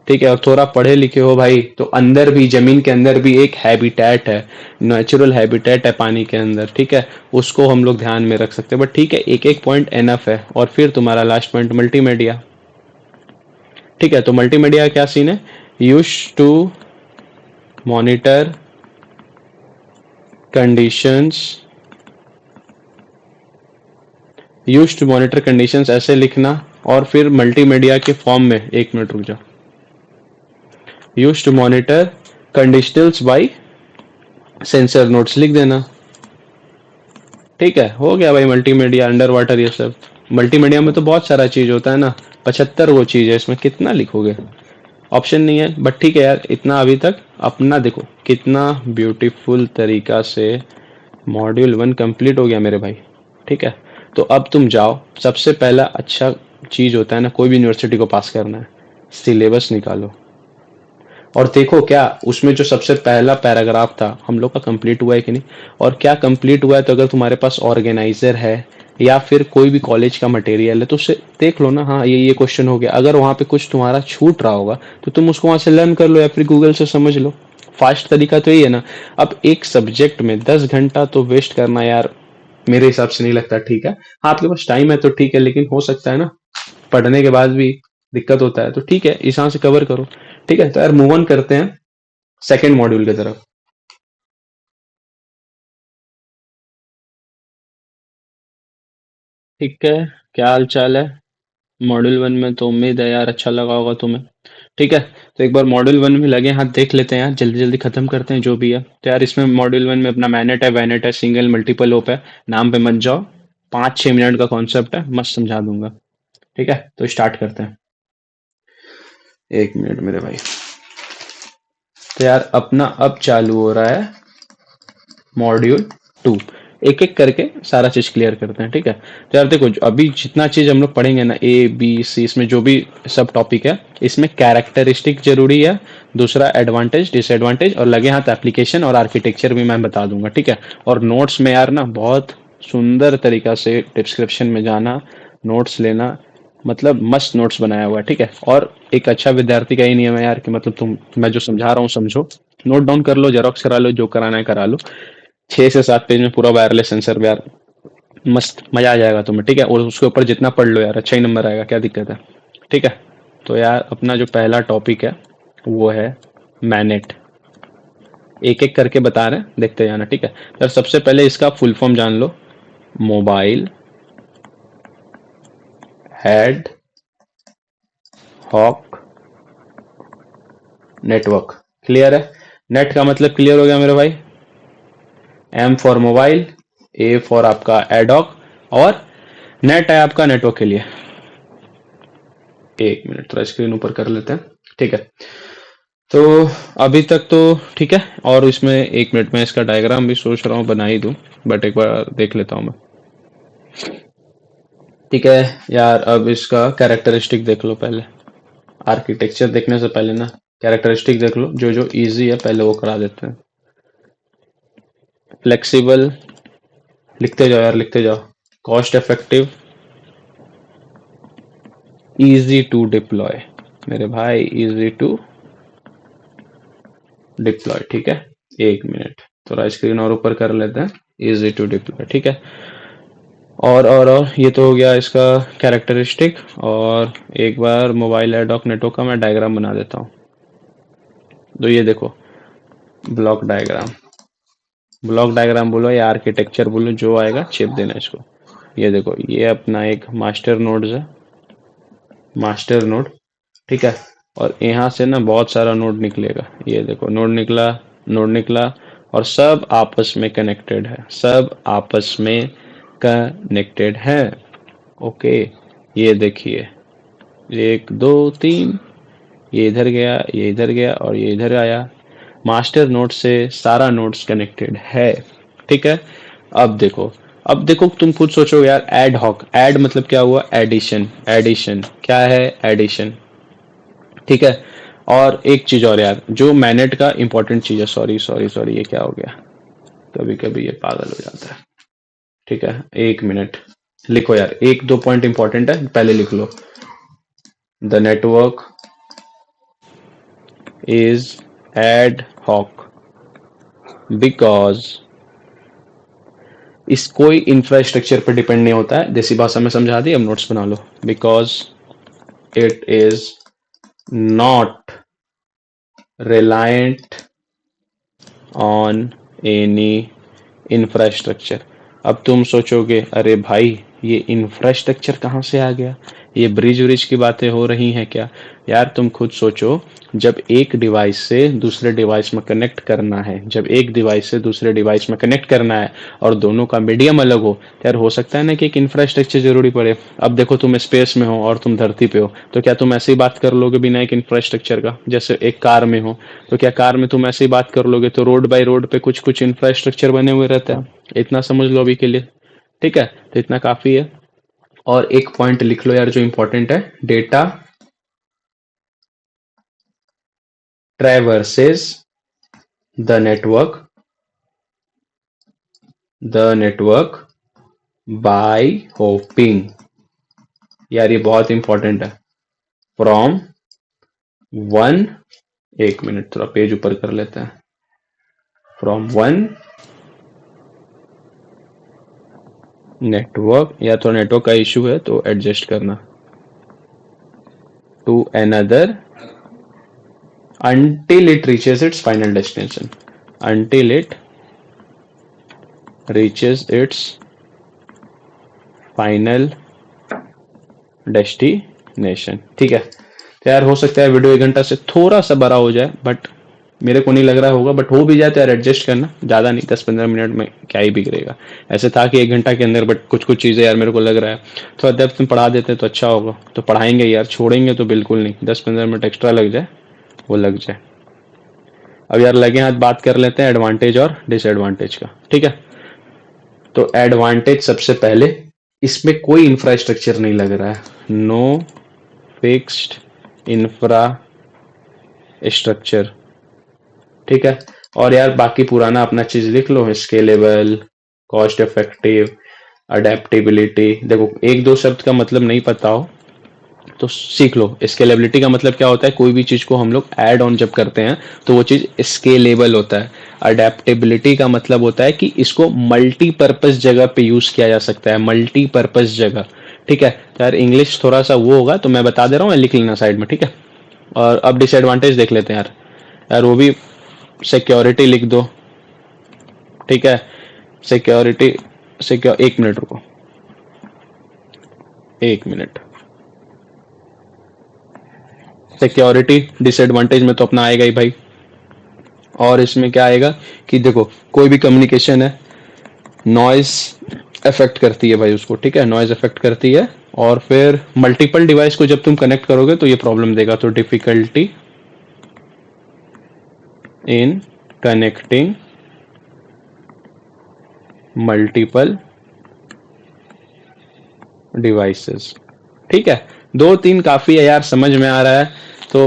ठीक है। और थोड़ा पढ़े लिखे हो भाई तो अंदर भी, जमीन के अंदर भी एक हैबिटेट है, नेचुरल हैबिटेट है पानी के अंदर, ठीक है। उसको हम लोग ध्यान में रख सकते हैं, बट ठीक है, एक एक पॉइंट एनफ है। और फिर तुम्हारा लास्ट पॉइंट मल्टीमीडिया, ठीक है। तो मल्टीमीडिया क्या सीन है? Use to monitor conditions, use to monitor conditions ऐसे लिखना। और फिर मल्टीमीडिया के फॉर्म में, एक मिनट रुक जाओ, use to monitor conditionals by sensor notes लिख देना, ठीक है। हो गया भाई मल्टीमीडिया, अंडर वाटर, ये सब। मल्टीमीडिया में तो बहुत सारा चीज होता है ना, 75 वो चीज है इसमें, कितना लिखोगे? ऑप्शन नहीं है, बट ठीक है यार, इतना अभी तक अपना देखो कितना ब्यूटीफुल तरीका से मॉड्यूल 1 कंप्लीट हो गया मेरे भाई, ठीक है। तो अब तुम जाओ, सबसे पहला अच्छा चीज होता है ना कोई भी यूनिवर्सिटी को पास करना है, सिलेबस निकालो। और देखो क्या उसमें जो सबसे पहला पैराग्राफ था हम लोग का कंप्लीट हुआ है कि नहीं, और क्या कंप्लीट हुआ है। तो अगर तुम्हारे पास ऑर्गेनाइजर है या फिर कोई भी कॉलेज का मटेरियल है तो उससे देख लो ना, हाँ ये क्वेश्चन हो गया। अगर वहां पे कुछ तुम्हारा छूट रहा होगा तो तुम उसको वहां से लर्न कर लो या फिर गूगल से समझ लो। फास्ट तरीका तो यही है ना। अब एक सब्जेक्ट में 10 घंटा तो वेस्ट करना यार मेरे हिसाब से नहीं लगता ठीक है। हाँ आपके पास टाइम है तो ठीक है, लेकिन हो सकता है ना पढ़ने के बाद भी दिक्कत होता है, तो ठीक है इस से कवर करो। ठीक है, तो यार मूव ऑन करते हैं सेकेंड मॉड्यूल की तरफ। ठीक है, क्या हाल चाल है? मॉड्यूल 1 में तो उम्मीद है यार अच्छा लगा होगा तुम्हें। ठीक है, तो एक बार मॉड्यूल 1 में लगे हाथ देख लेते हैं यार, जल्दी जल्दी खत्म करते हैं जो भी है। तो यार इसमें मॉड्यूल 1 में अपना मैनेट है, वैनेट है, सिंगल मल्टीपल ओप है। नाम पे मत जाओ, 5-6 मिनट का कॉन्सेप्ट है, मस्त समझा दूंगा। ठीक है, तो स्टार्ट करते हैं। एक मिनट मेरे भाई। तो यार अपना अब चालू हो रहा है मॉड्यूल 2। एक एक करके सारा चीज क्लियर करते हैं, ठीक है। तो यार देखो अभी जितना चीज हम लोग पढ़ेंगे ना, A B C, इसमें जो भी सब टॉपिक है, इसमें कैरेक्टरिस्टिक जरूरी है, दूसरा एडवांटेज डिसएडवांटेज, और लगे हाथ एप्लीकेशन और आर्किटेक्चर भी मैं बता दूंगा, ठीक है। और नोट्स में यार ना बहुत सुंदर तरीका से डिस्क्रिप्शन में जाना, नोट्स लेना, मतलब मस्त नोट्स बनाया हुआ है, ठीक है। और एक अच्छा विद्यार्थी का ही नियम है यार कि मतलब तुम, मैं जो समझा रहा हूँ समझो, नोट डाउन कर लो, जेरोक्स करा लो, जो कराना है करा लो। 6 से 7 पेज में पूरा वायरलेस सेंसर यार, मस्त मजा आ जाएगा तुम्हें, ठीक है। और उसके ऊपर जितना पढ़ लो यार अच्छा ही नंबर आएगा, क्या दिक्कत है, ठीक है। तो यार अपना जो पहला टॉपिक है वो है मैनेट। एक एक करके बता रहे हैं, देखते जाना, ठीक है। यार सबसे पहले इसका फुल फॉर्म जान लो, mobile ad hoc network. Clear है? नेट का मतलब क्लियर हो गया मेरे भाई, M for mobile, A for आपका एडॉक, और नेट है आपका नेटवर्क के लिए। एक मिनट थोड़ा स्क्रीन ऊपर कर लेते हैं, ठीक है। तो अभी तक तो ठीक है। और इसमें एक मिनट में इसका डायग्राम भी सोच रहा हूँ बना ही दूं, बट एक बार देख लेता हूँ मैं। ठीक है यार, अब इसका कैरेक्टरिस्टिक देख लो पहले। आर्किटेक्चर देखने से पहले ना कैरेक्टरिस्टिक देख लो, जो जो इजी है पहले वो करा देते हैं। फ्लेक्सिबल, लिखते जाओ यार लिखते जाओ। Cost effective, easy to deploy, मेरे भाई इजी टू डिप्लॉय, ठीक है। एक मिनट थोड़ा स्क्रीन और ऊपर कर लेते हैं, इजी टू डिप्लॉय, ठीक है। और ये तो हो गया इसका कैरेक्टरिस्टिक। और एक बार मोबाइल एडॉक नेटवर्क का मैं डायग्राम बना देता हूँ। तो ये देखो, ब्लॉक डायग्राम, ब्लॉक डायग्राम बोलो या आर्किटेक्चर बोलो, जो आएगा चिप देना इसको। ये देखो ये अपना एक मास्टर नोड है, मास्टर नोड, ठीक है। और यहाँ से ना बहुत सारा नोड निकलेगा, ये देखो नोड निकला, नोड निकला, और सब आपस में कनेक्टेड है, सब आपस में कनेक्टेड है। ओके, ये देखिए 1 2 3, ये इधर गया, ये इधर गया, और ये इधर आया। मास्टर नोड से सारा नोड्स कनेक्टेड है, ठीक है। अब देखो, अब देखो तुम खुद सोचो यार, एड हॉक, एड मतलब क्या हुआ? एडिशन, एडिशन क्या है? एडिशन, ठीक है। और एक चीज और यार, जो मैनेट का इंपॉर्टेंट चीज है, सॉरी सॉरी सॉरी, ये क्या हो गया, कभी कभी ये पागल हो जाता है, ठीक है। एक मिनट, लिखो यार, 1 2 पॉइंट इंपॉर्टेंट है, पहले लिख लो। The network is ad hoc because इस कोई इंफ्रास्ट्रक्चर पर डिपेंड नहीं होता है, देसी भाषा में समझा दी, अब नोट्स बना लो। Because it is not reliant on any infrastructure. अब तुम सोचोगे अरे भाई ये इंफ्रास्ट्रक्चर कहाँ से आ गया, ये ब्रिज व्रिज की बातें हो रही हैं क्या? यार तुम खुद सोचो, जब एक डिवाइस से दूसरे डिवाइस में कनेक्ट करना है, जब एक डिवाइस से दूसरे डिवाइस में कनेक्ट करना है और दोनों का मीडियम अलग हो, तो यार हो सकता है ना कि एक इंफ्रास्ट्रक्चर जरूरी पड़े। अब देखो तुम स्पेस में हो और तुम धरती पे हो, तो क्या तुम ऐसे ही बात कर लोगे बिना एक इंफ्रास्ट्रक्चर का? जैसे एक कार में हो, तो क्या कार में तुम ऐसे ही बात कर लोगे? तो रोड बाय रोड पे कुछ कुछ इंफ्रास्ट्रक्चर बने हुए रहते हैं। इतना समझ लो अभी के लिए, ठीक है? तो इतना काफी है। और एक पॉइंट लिख लो यार जो इंपॉर्टेंट है, data traverses the network by hopping. यार ये बहुत इंपॉर्टेंट है। फ्रॉम वन, एक मिनट थोड़ा पेज ऊपर कर लेते हैं। फ्रॉम वन नेटवर्क, या तो नेटवर्क का इशू है तो एडजस्ट करना, to another until it reaches its final destination, until it reaches its final destination। ठीक है, तो यार हो सकता है वीडियो 1 घंटा से थोड़ा सा बड़ा हो जाए, बट मेरे को नहीं लग रहा होगा, बट हो भी जाए तो यार एडजस्ट करना, ज्यादा नहीं, 10-15 मिनट में क्या ही बिगड़ेगा। ऐसे था कि 1 घंटा के अंदर, बट कुछ कुछ चीजें यार मेरे को लग रहा है थोड़ा डेप्थ में पढ़ा देते तो अच्छा होगा। तो पढ़ाएंगे यार, छोड़ेंगे तो बिल्कुल नहीं, 10-15 मिनट एक्स्ट्रा लग जाए वो लग जाए। अब यार लगे हाथ बात कर लेते हैं एडवांटेज और डिसएडवांटेज का, ठीक है? तो एडवांटेज सबसे पहले, इसमें कोई इंफ्रास्ट्रक्चर नहीं लग रहा है, नो फिक्स्ड इंफ्रास्ट्रक्चर, ठीक है? और यार बाकी पुराना अपना चीज लिख लो, स्केलेबल, कॉस्ट इफेक्टिव, अडेप्टेबिलिटी। देखो एक दो शब्द का मतलब नहीं पता हो तो सीख लो। स्केलेबिलिटी का मतलब क्या होता है, कोई भी चीज को हम लोग ऐड ऑन जब करते हैं तो वो चीज स्केलेबल होता है। अडेप्टेबिलिटी का मतलब होता है कि इसको मल्टीपर्पज जगह पे यूज किया जा सकता है, मल्टीपर्पज जगह, ठीक है? तो यार इंग्लिश थोड़ा सा वो होगा तो मैं बता दे रहा हूँ, लिख लेना साइड में, ठीक है? और अब डिसएडवांटेज देख लेते हैं यार। यार वो भी सिक्योरिटी लिख दो, ठीक है? सिक्योरिटी, एक मिनट रुको, एक मिनट। सिक्योरिटी डिसएडवांटेज में तो अपना आएगा ही भाई। और इसमें क्या आएगा कि देखो कोई भी कम्युनिकेशन है, नॉइज अफेक्ट करती है भाई उसको, ठीक है? नॉइज अफेक्ट करती है। और फिर मल्टीपल डिवाइस को जब तुम कनेक्ट करोगे तो ये प्रॉब्लम देगा, तो difficulty in connecting multiple devices, ठीक है? 2-3 काफी है यार, समझ में आ रहा है तो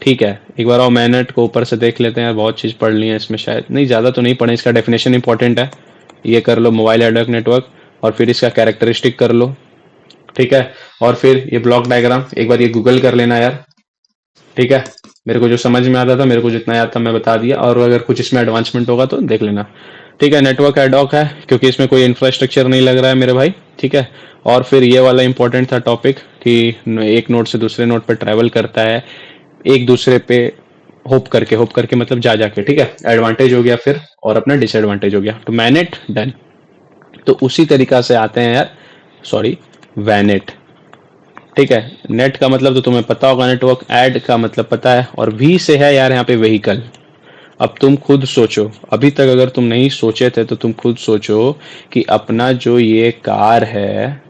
ठीक है। एक बार और मैनेट को ऊपर से देख लेते हैं यार, बहुत चीज पढ़ ली है इसमें, शायद नहीं, ज्यादा तो नहीं पढ़े। इसका डेफिनेशन इंपॉर्टेंट है, ये कर लो, मोबाइल एडवर्क नेटवर्क, और फिर इसका कैरेक्टरिस्टिक कर लो, ठीक है? और फिर ये ब्लॉक डायग्राम एक बार ये गूगल कर लेना यार, ठीक है? मेरे को जो समझ में आता था, मेरे को जितना याद था मैं बता दिया, और अगर कुछ इसमें एडवांसमेंट होगा तो देख लेना, ठीक है? नेटवर्क एडॉक है क्योंकि इसमें कोई इंफ्रास्ट्रक्चर नहीं लग रहा है मेरे भाई, ठीक है? और फिर ये वाला इंपॉर्टेंट था टॉपिक कि एक नोड से दूसरे नोड पर ट्रैवल करता है एक दूसरे पे होप करके मतलब जा जाके, ठीक है? एडवांटेज हो गया फिर, और अपना डिसएडवांटेज हो गया। तो मैनेट डन। तो उसी तरीका से आते हैं यार, सॉरी, वैनेट, ठीक है? नेट का मतलब तो तुम्हें पता होगा, नेटवर्क, ऐड का मतलब पता है, और वी से है यार यहाँ पे व्हीकल। अब तुम खुद सोचो, अभी तक अगर तुम नहीं सोचे थे तो तुम खुद सोचो कि अपना जो ये कार है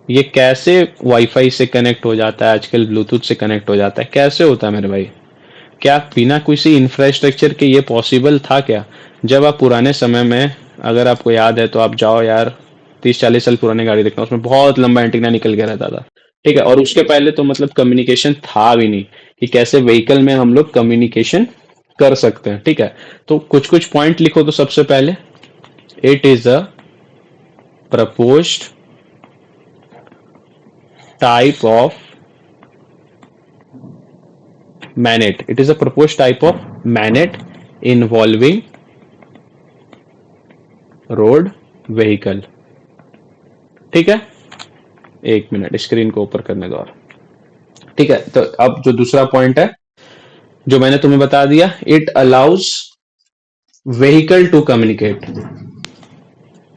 ये कैसे वाईफाई से कनेक्ट हो जाता है, आजकल ब्लूटूथ से कनेक्ट हो जाता है, कैसे होता है मेरे भाई? क्या बिना किसी इंफ्रास्ट्रक्चर के ये पॉसिबल था क्या? जब आप पुराने समय में, अगर आपको याद है तो आप जाओ यार 30-40 साल पुराने गाड़ी देखना, उसमें बहुत लंबा एंटीना निकल के रहता था, ठीक है? और उसके पहले तो मतलब कम्युनिकेशन था भी नहीं कि कैसे व्हीकल में हम लोग कम्युनिकेशन कर सकते हैं, ठीक है? तो कुछ कुछ पॉइंट लिखो। तो सबसे पहले, it is a proposed type of MANET, it is a propose type of MANET involving road vehicle. ठीक है, एक मिनट स्क्रीन को ऊपर करने दो। ठीक है, तो अब जो दूसरा पॉइंट है जो मैंने तुम्हें बता दिया, it allows vehicle to communicate,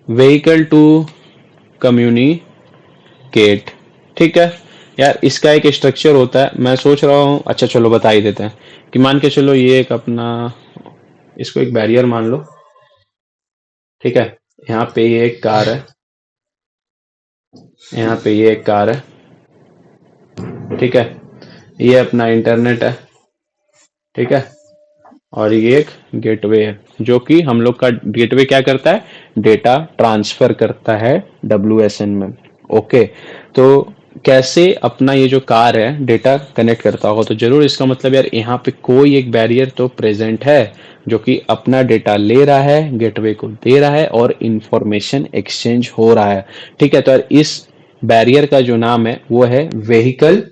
vehicle to communicate. ठीक है यार, इसका एक स्ट्रक्चर होता है, मैं सोच रहा हूं, अच्छा चलो बता ही देते हैं कि मान के चलो ये एक अपना, इसको एक बैरियर मान लो। ठीक है, यहाँ पे ये एक कार है, यहाँ पे ये एक कार है। ठीक है, ये अपना इंटरनेट है। ठीक है, और ये एक गेटवे है, जो कि हम लोग का गेटवे क्या करता है, डेटा ट्रांसफर करता है WSN में। ओके, तो कैसे अपना ये जो कार है डेटा कनेक्ट करता होगा, तो जरूर इसका मतलब यार यहाँ पे कोई एक बैरियर तो प्रेजेंट है जो कि अपना डेटा ले रहा है, गेटवे को दे रहा है और इंफॉर्मेशन एक्सचेंज हो रहा है। ठीक है, तो यार इस बैरियर का जो नाम है वो है व्हीकल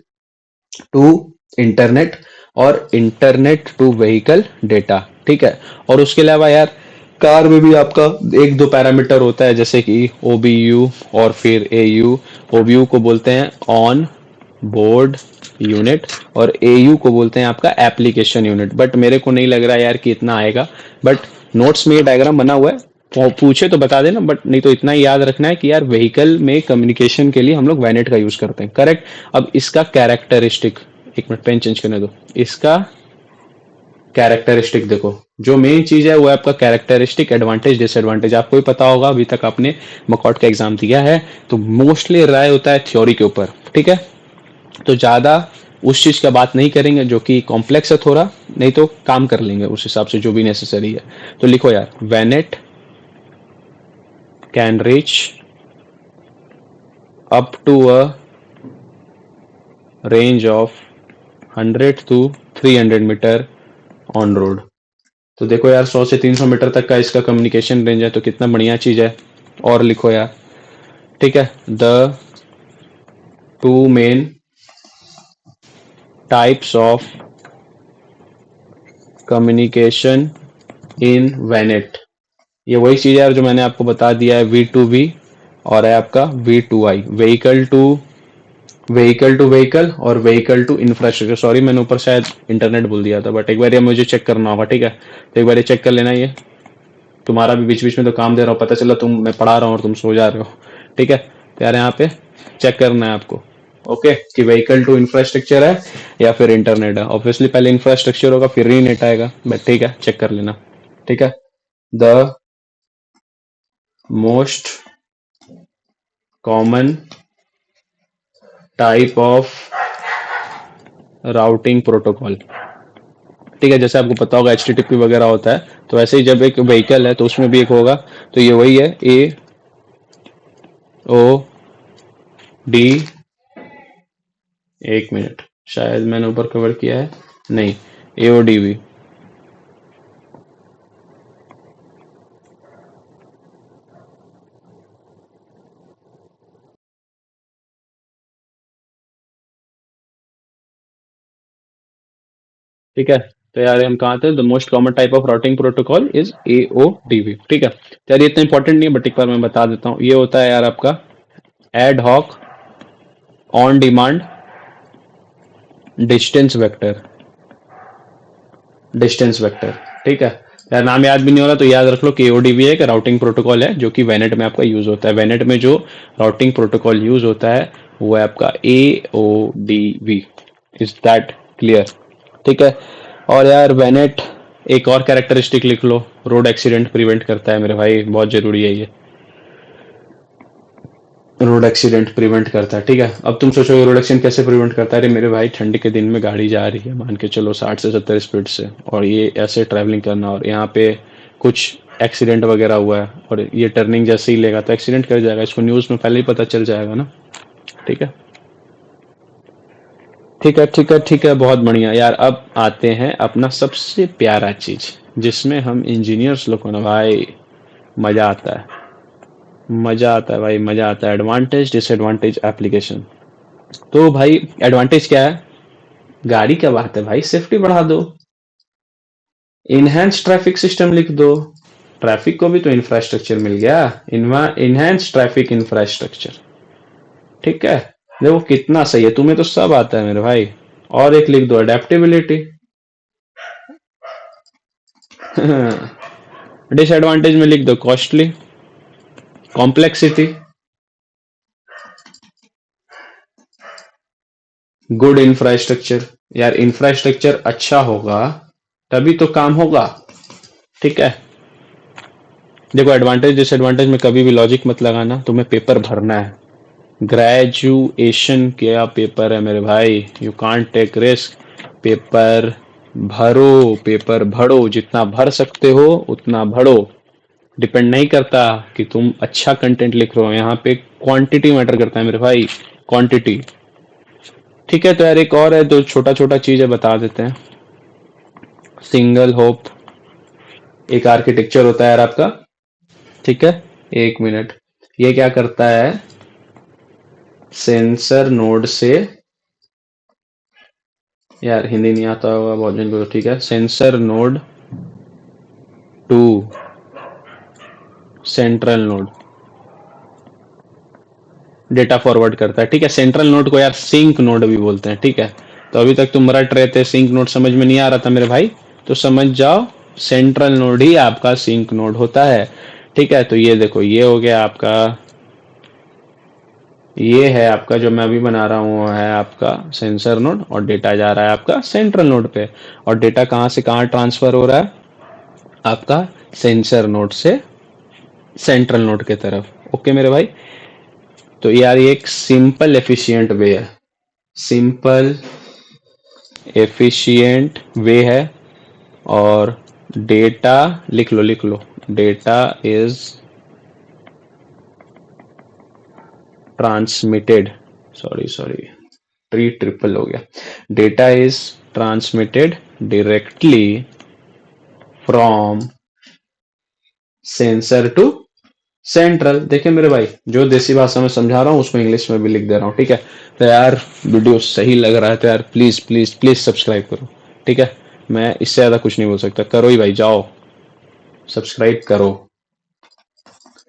टू इंटरनेट और इंटरनेट टू व्हीकल डेटा। ठीक है, और उसके अलावा यार कार में भी आपका एक दो पैरामीटर होता है, जैसे कि OBU और फिर AU। OBU को बोलते हैं ऑन बोर्ड यूनिट और AU को बोलते हैं आपका एप्लीकेशन यूनिट। बट मेरे को नहीं लग रहा यार कि इतना आएगा, बट नोट्स में ये डायग्राम बना हुआ है, पूछे तो बता देना, बट नहीं तो इतना ही याद रखना है कि यार व्हीकल में कम्युनिकेशन के लिए हम लोग वैनेट का यूज करते हैं। करेक्ट। अब इसका कैरेक्टरिस्टिक, एक मिनट पेन चेंज करने दो, इसका कैरेक्टरिस्टिक देखो, जो मेन चीज है वो है आपका कैरेक्टरिस्टिक, एडवांटेज डिसएडवांटेज। आपको ही पता होगा, अभी तक आपने मकॉट का एग्जाम दिया है, तो मोस्टली राय होता है थ्योरी के ऊपर। ठीक है, तो ज्यादा उस चीज का बात नहीं करेंगे जो कि कॉम्प्लेक्स है थोड़ा, नहीं तो काम कर लेंगे उस हिसाब से जो भी नेसेसरी है। तो लिखो यार, VANET can reach up to a range of 100 to 300 metre on road. तो देखो यार, 100 से 300 मीटर तक का इसका कम्युनिकेशन रेंज है, तो कितना बढ़िया चीज है। और लिखो यार, ठीक है, the two main types of communication in Bennett, ये वही चीज है यार जो मैंने आपको बता दिया है, V2V और है आपका V2I, व्हीकल टू व्हीकल और व्हीकल टू इंफ्रास्ट्रक्चर। सॉरी मैंने ऊपर शायद इंटरनेट बोल दिया था, बट एक बार ये मुझे चेक करना होगा। ठीक है, तो एक बार ये चेक कर लेना, ये तुम्हारा भी बीच बीच में तो काम दे रहा हूँ, पता चला तुम, मैं पढ़ा रहा हूँ और तुम सो जा रहे हो। ठीक है, तो यार यहाँ पे चेक करना है आपको। ओके, कि व्हीकल टू इंफ्रास्ट्रक्चर है या फिर इंटरनेट है। ऑब्वियसली पहले इंफ्रास्ट्रक्चर होगा फिर ही नेट आएगा, बट ठीक है चेक कर लेना। ठीक है, the most common type of routing protocol. ठीक है, जैसे आपको पता होगा HTTP वगैरह होता है, तो ऐसे ही जब एक व्हीकल है तो उसमें भी एक होगा, तो ये वही है, AOD। एक मिनट, शायद मैंने ऊपर कवर किया है, नहीं, AODV। ठीक है, तो यार हम कहाँ थे, the most common type of routing protocol is AODV। ठीक है, तो यार ये इतना इंपॉर्टेंट नहीं है, बट एक बार मैं बता देता हूँ, ये होता है यार आपका ad hoc on demand distance vector, distance vector. ठीक है, यार नाम याद भी नहीं हो रहा तो याद रख लो कि AODV एक राउटिंग प्रोटोकॉल है जो कि वेनेट में आपका यूज होता है। वेनेट में जो राउटिंग प्रोटोकॉल यूज होता है वो है आपका AODV। Is that clear? ठीक है, और यार वेनेट एक और कैरेक्टरिस्टिक लिख लो, रोड एक्सीडेंट प्रिवेंट करता है मेरे भाई, बहुत जरूरी है ये, रोड एक्सीडेंट प्रिवेंट करता है। ठीक है, अब तुम सोचोगे रोड एक्सीडेंट कैसे प्रिवेंट करता है? अरे मेरे भाई, ठंडी के दिन में गाड़ी जा रही है मान के चलो 60 से 70 स्पीड से, और ये ऐसे ट्रैवलिंग करना, और यहाँ पे कुछ एक्सीडेंट वगैरह हुआ है और ये टर्निंग जैसे ही लेगा तो एक्सीडेंट कर जाएगा, इसको न्यूज में पहले ही पता चल जाएगा ना। ठीक है, ठीक है, ठीक है, ठीक है, बहुत बढ़िया यार। अब आते हैं अपना सबसे प्यारा चीज, जिसमें हम इंजीनियर्स लोग को ना भाई मजा आता है, मजा आता है भाई, मजा आता है, एडवांटेज डिसएडवांटेज एप्लीकेशन। तो भाई एडवांटेज क्या है, गाड़ी क्या बात है भाई, सेफ्टी बढ़ा दो, इनहेंस ट्रैफिक सिस्टम लिख दो। ट्रैफिक को भी तो इंफ्रास्ट्रक्चर मिल गया, इनहेंस ट्रैफिक इंफ्रास्ट्रक्चर। ठीक है, देखो कितना सही है, तुम्हें तो सब आता है मेरे भाई। और एक लिख दो, अडेप्टेबिलिटी। डिसएडवांटेज में लिख दो, कॉस्टली, कॉम्प्लेक्सिटी, गुड इंफ्रास्ट्रक्चर। यार इंफ्रास्ट्रक्चर अच्छा होगा तभी तो काम होगा। ठीक है, देखो एडवांटेज डिसएडवांटेज में कभी भी लॉजिक मत लगाना, तुम्हें पेपर भरना है। ग्रेजुएशन क्या पेपर है मेरे भाई, you can't take risk. Paper भरो, पेपर भरो, जितना भर सकते हो उतना भरो। डिपेंड नहीं करता कि तुम अच्छा कंटेंट लिख रहे हो, यहाँ पे क्वांटिटी मैटर करता है मेरे भाई, क्वांटिटी। ठीक है, तो यार एक और है, दो छोटा छोटा चीज है बता देते हैं। सिंगल होप एक आर्किटेक्चर होता है यार आपका। ठीक है, एक मिनट, ये क्या करता है, सेंसर नोड से, यार हिंदी नहीं आता होगा बहुत जन को, ठीक है, sensor node to central node data forward करता है। ठीक है, सेंट्रल नोड को यार सिंक नोड भी बोलते हैं। ठीक है, तो अभी तक तुम रट रहे थे, सिंक नोड समझ में नहीं आ रहा था मेरे भाई, तो समझ जाओ सेंट्रल नोड ही आपका सिंक नोड होता है। ठीक है, तो ये देखो, ये हो गया आपका, ये है आपका जो मैं अभी बना रहा हूँ, है आपका सेंसर नोड, और डेटा जा रहा है आपका सेंट्रल नोड पे। और डेटा कहाँ से कहाँ ट्रांसफर हो रहा है, आपका सेंसर नोड से सेंट्रल नोड के तरफ। ओके मेरे भाई, तो यार ये एक सिंपल एफिशिएंट वे है, सिंपल एफिशिएंट वे है। और डेटा लिख लो, लिख लो, data is transmitted, sorry sorry, triple हो गया, data is transmitted directly from sensor to central. देखिए मेरे भाई, जो देसी भाषा में समझा रहा हूँ उसको इंग्लिश में भी लिख दे रहा हूँ। ठीक है, तो यार वीडियो सही लग रहा है तो यार प्लीज प्लीज प्लीज सब्सक्राइब करो। ठीक है, मैं इससे ज्यादा कुछ नहीं बोल सकता, करो ही भाई, जाओ सब्सक्राइब करो,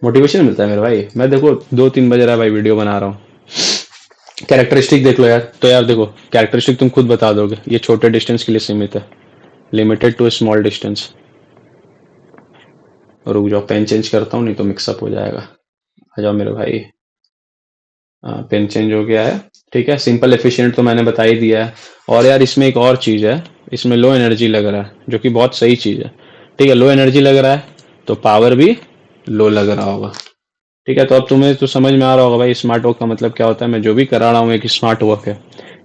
मोटिवेशन मिलता है मेरे भाई। मैं देखो 2-3 बजे रहा भाई वीडियो बना रहा हूँ। कैरेक्टरिस्टिक देख लो यार, तो यार देखो कैरेक्टरिस्टिक तुम खुद बता दोगे, ये छोटे डिस्टेंस के लिए सीमित है, लिमिटेड टू स्मॉल डिस्टेंस। रुक जाओ, पेन चेंज करता हूँ नहीं तो मिक्सअप हो जाएगा। आ जाओ मेरे भाई, पेन चेंज हो गया है। ठीक है, सिंपल एफिशिएंट तो मैंने बता ही दिया है। और यार इसमें एक और चीज है, इसमें लो एनर्जी लग रहा है, जो कि बहुत सही चीज है। ठीक है, लो एनर्जी लग रहा है तो पावर भी लो लग रहा होगा। ठीक है, तो अब तुम्हें तो समझ में आ रहा होगा भाई स्मार्ट वर्क का मतलब क्या होता है। मैं जो भी करा रहा हूँ एक स्मार्ट वर्क है,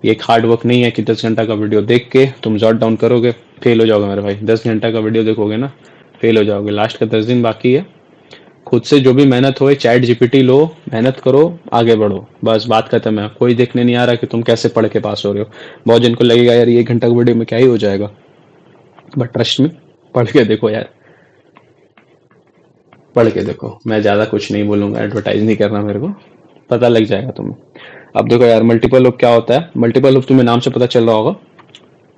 ये एक हार्ड वर्क नहीं है कि 10 घंटा का वीडियो देख के तुम जॉट डाउन करोगे, फेल हो जाओगे मेरे भाई। 10 घंटा का वीडियो देखोगे ना, फेल हो जाओगे। लास्ट का 10 दिन बाकी है, खुद से जो भी मेहनत हो, चैट जीपीटी लो, मेहनत करो, आगे बढ़ो, बस बात खत्म है। कोई देखने नहीं आ रहा कि तुम कैसे पढ़ के पास हो रहे हो। बहुत जन को लगेगा यार ये 1 घंटा का वीडियो में क्या ही हो जाएगा, बट ट्रस्ट में, पढ़ के देखो यार, पढ़ के देखो। मैं ज्यादा कुछ नहीं बोलूंगा, एडवर्टाइज नहीं करना मेरे को, पता लग जाएगा तुम्हें। अब देखो यार, मल्टीपल होप क्या होता है, मल्टीपल होप तुम्हें नाम से पता चल रहा होगा,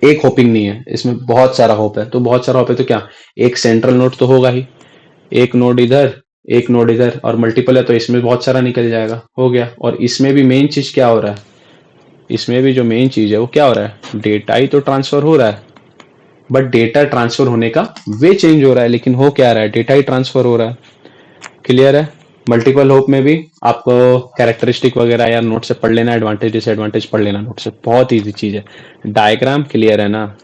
एक होपिंग नहीं है, इसमें बहुत सारा होप है। तो बहुत सारा होप है तो क्या, एक सेंट्रल नोड तो होगा ही, एक नोड इधर, एक नोड इधर, और मल्टीपल है तो इसमें बहुत सारा निकल जाएगा, हो गया। और इसमें भी मेन चीज क्या हो रहा है, इसमें भी जो मेन चीज है वो क्या हो रहा है, डेटा ही तो ट्रांसफर हो रहा है। बट डेटा ट्रांसफर होने का वे चेंज हो रहा है, लेकिन हो क्या रहा है, डेटा ही ट्रांसफर हो रहा है। क्लियर है। मल्टीपल होप में भी आपको कैरेक्टरिस्टिक वगैरह यार नोट से पढ़ लेना, एडवांटेज डिसएडवांटेज पढ़ लेना नोट से, बहुत इजी चीज है। डायग्राम क्लियर है ना,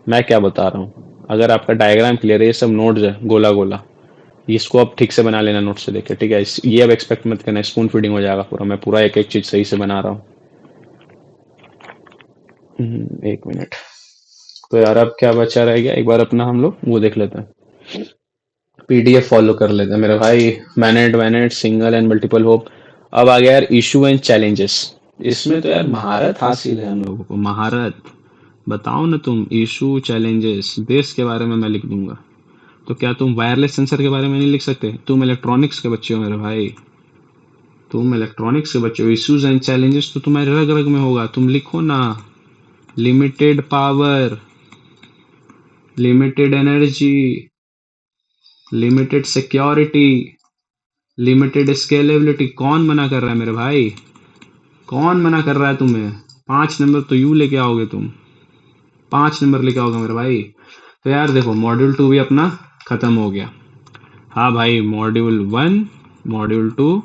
मैं क्या बता रहा हूँ, अगर आपका डायग्राम क्लियर है, ये सब नोड्स है गोला गोला, इसको अब ठीक से बना लेना नोट से देख के। ठीक है, ये अब एक्सपेक्ट मत करना स्पून फीडिंग हो जाएगा पूरा, मैं पूरा एक एक चीज सही से बना रहा हूँ। एक मिनट, तो यार अब क्या बचा रह गया, एक बार अपना हम लोग वो देख लेते हैं, पीडीएफ फॉलो कर लेते हैं मेरे भाई। MANET single and multiple hope. अब आ गया यार इशू एंड चैलेंजेस। इसमें तो यार महारत हासिल है हम लोगों को, महारत। बताओ ना तुम, इशू चैलेंजेस देश के बारे में मैं लिख दूंगा, तो क्या तुम वायरलेस सेंसर के बारे में नहीं लिख सकते? तुम इलेक्ट्रॉनिक्स के बच्चे हो मेरे भाई, तुम इलेक्ट्रॉनिक्स के बच्चे हो, इश्यूज एंड चैलेंजेस तो तुम्हारे रग रग में होगा, तुम लिखो ना। Limited power, limited energy, limited security, limited scalability. कौन मना कर रहा है मेरे भाई? कौन मना कर रहा है तुम्हें? 5 नंबर तो यू लेके आओगे तुम, 5 नंबर लेके आओगे मेरे भाई। तो यार देखो मॉड्यूल 2 भी अपना खत्म हो गया। हाँ भाई, मॉड्यूल 1 मॉड्यूल 2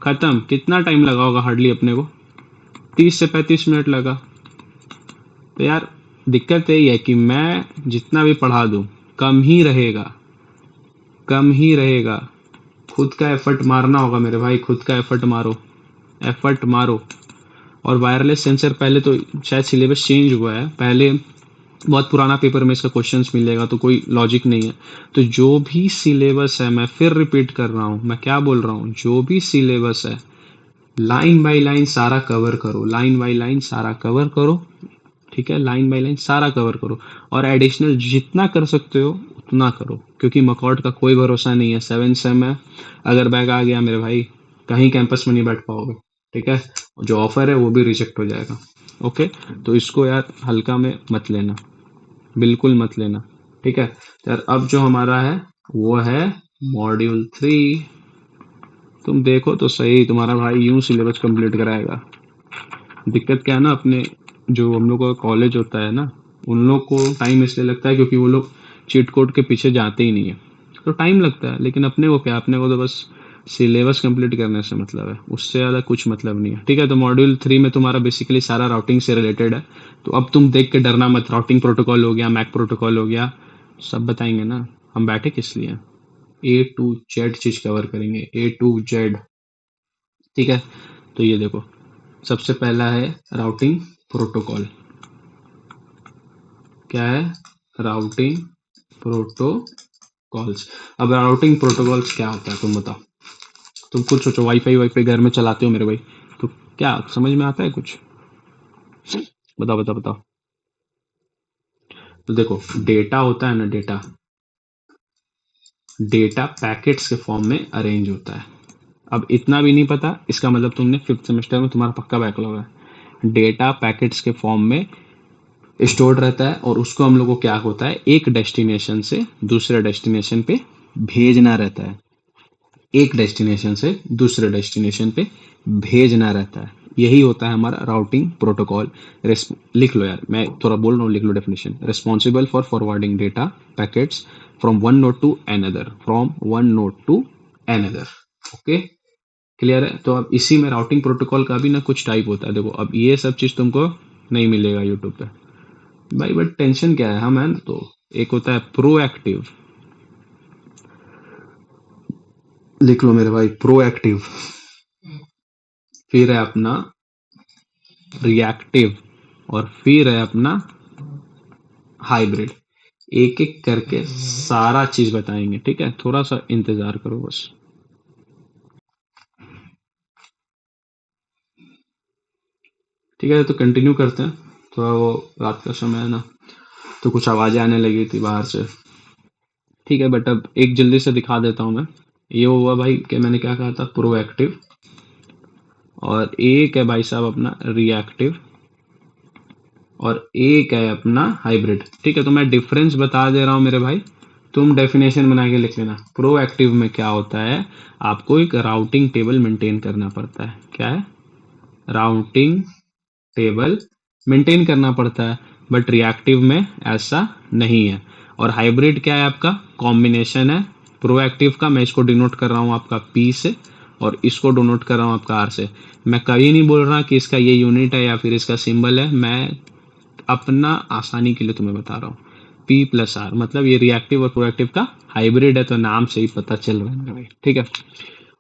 खत्म। कितना टाइम लगा होगा हार्डली अपने को? 30 से 35 मिनट लगा। तो यार दिक्कत यही है कि मैं जितना भी पढ़ा दूं कम ही रहेगा, कम ही रहेगा। खुद का एफर्ट मारना होगा मेरे भाई, खुद का एफर्ट मारो, एफर्ट मारो। और वायरलेस सेंसर पहले तो शायद सिलेबस चेंज हुआ है, पहले बहुत पुराना पेपर में इसका क्वेश्चंस मिलेगा तो कोई लॉजिक नहीं है। तो जो भी सिलेबस है, मैं फिर रिपीट कर रहा हूँ, मैं क्या बोल रहा हूँ, जो भी सिलेबस है लाइन बाय लाइन सारा कवर करो, लाइन बाय लाइन सारा कवर करो। ठीक है, लाइन बाय लाइन सारा कवर करो और एडिशनल जितना कर सकते हो उतना करो, क्योंकि मकॉट का कोई भरोसा नहीं है। 7 सेम है, अगर बैग आ गया मेरे भाई कहीं कैंपस में नहीं बैठ पाओगे। ठीक है, जो ऑफर है वो भी रिजेक्ट हो जाएगा। ओके, तो इसको यार हल्का में मत लेना, बिल्कुल मत लेना। ठीक है, तो यार अब जो हमारा है वो है मॉड्यूल 3। तुम देखो तो सही, तुम्हारा भाई यूं सिलेबस कंप्लीट कराएगा। दिक्कत क्या है ना, अपने जो हम लोग का कॉलेज होता है ना, उन लोग को टाइम इसलिए लगता है क्योंकि वो लोग चीट कोड के पीछे जाते ही नहीं है, तो टाइम लगता है। लेकिन अपने को क्या, अपने को तो बस सिलेबस कंप्लीट करने से मतलब है, उससे ज़्यादा कुछ मतलब नहीं है। ठीक है, तो मॉड्यूल 3 में तुम्हारा बेसिकली सारा राउटिंग से रिलेटेड है। तो अब तुम देख के डरना मत, राउटिंग प्रोटोकॉल हो गया, मैक प्रोटोकॉल हो गया, सब बताएंगे ना। हम बैठे किस लिए? A to Z cheese cover करेंगे, A to Z। ठीक है, तो ये देखो, सबसे पहला है राउटिंग प्रोटोकॉल। क्या है? Routing protocols. अब राउटिंग प्रोटोकॉल्स क्या होता है तुम बताओ? तुम खुद सोचो, वाईफाई वाईफाई घर में चलाते हो मेरे भाई, तो क्या समझ में आता है कुछ? बताओ बताओ बताओ। तो देखो, डेटा होता है ना, डेटा, डेटा पैकेट्स के फॉर्म में अरेंज होता है। अब इतना भी नहीं पता इसका मतलब तुमने 5th सेमेस्टर में तुम्हारा पक्का बैकलॉग है। डेटा पैकेट्स के फॉर्म में स्टोर्ड रहता है और उसको हम लोग को क्या होता है, एक डेस्टिनेशन से दूसरे डेस्टिनेशन पे भेजना रहता है। एक डेस्टिनेशन से दूसरे डेस्टिनेशन पे भेजना रहता है, यही होता है हमारा राउटिंग प्रोटोकॉल। लिख लो यार, मैं थोड़ा बोल रहा हूँ, लिख लो definition. Responsible for forwarding data packets from one node to another, from one node to another. Okay, clear है? तो अब इसी में राउटिंग प्रोटोकॉल का भी ना कुछ टाइप होता है। देखो अब ये सब चीज तुमको नहीं मिलेगा यूट्यूब पे भाई, बट टेंशन क्या है, हम है ना। तो एक होता है प्रोएक्टिव, लिख लो मेरे भाई, प्रोएक्टिव। फिर है अपना रिएक्टिव, और फिर है अपना हाइब्रिड। एक एक करके सारा चीज बताएंगे। ठीक है, थोड़ा सा इंतजार करो बस। ठीक है, तो कंटिन्यू करते हैं। थोड़ा वो रात का समय है ना, तो कुछ आवाजें आने लगी थी बाहर से। ठीक है, बट अब एक जल्दी से दिखा देता हूँ मैं। ये हुआ भाई कि मैंने क्या कहा था, प्रोएक्टिव, और एक है भाई साहब अपना रिएक्टिव, और एक है अपना हाइब्रिड। ठीक है, तो मैं डिफरेंस बता दे रहा हूं मेरे भाई, तुम डेफिनेशन बना के लिख लेना। प्रोएक्टिव में क्या होता है, आपको एक राउटिंग टेबल मेंटेन करना पड़ता है। क्या है? राउटिंग टेबल मेंटेन करना पड़ता है। बट रिएक्टिव में ऐसा नहीं है। और हाइब्रिड क्या है, आपका कॉम्बिनेशन है प्रोएक्टिव का। मैं इसको डिनोट कर रहा हूँ आपका P से, और इसको डिनोट कर रहा हूँ आपका R से। मैं कभी नहीं बोल रहा कि इसका ये यूनिट है या फिर इसका सिंबल है, मैं अपना आसानी के लिए तुम्हें बता रहा हूँ। P+R मतलब ये रिएक्टिव और प्रोएक्टिव का हाइब्रिड है, तो नाम से ही पता चल रहा है मेरे भाई। ठीक है,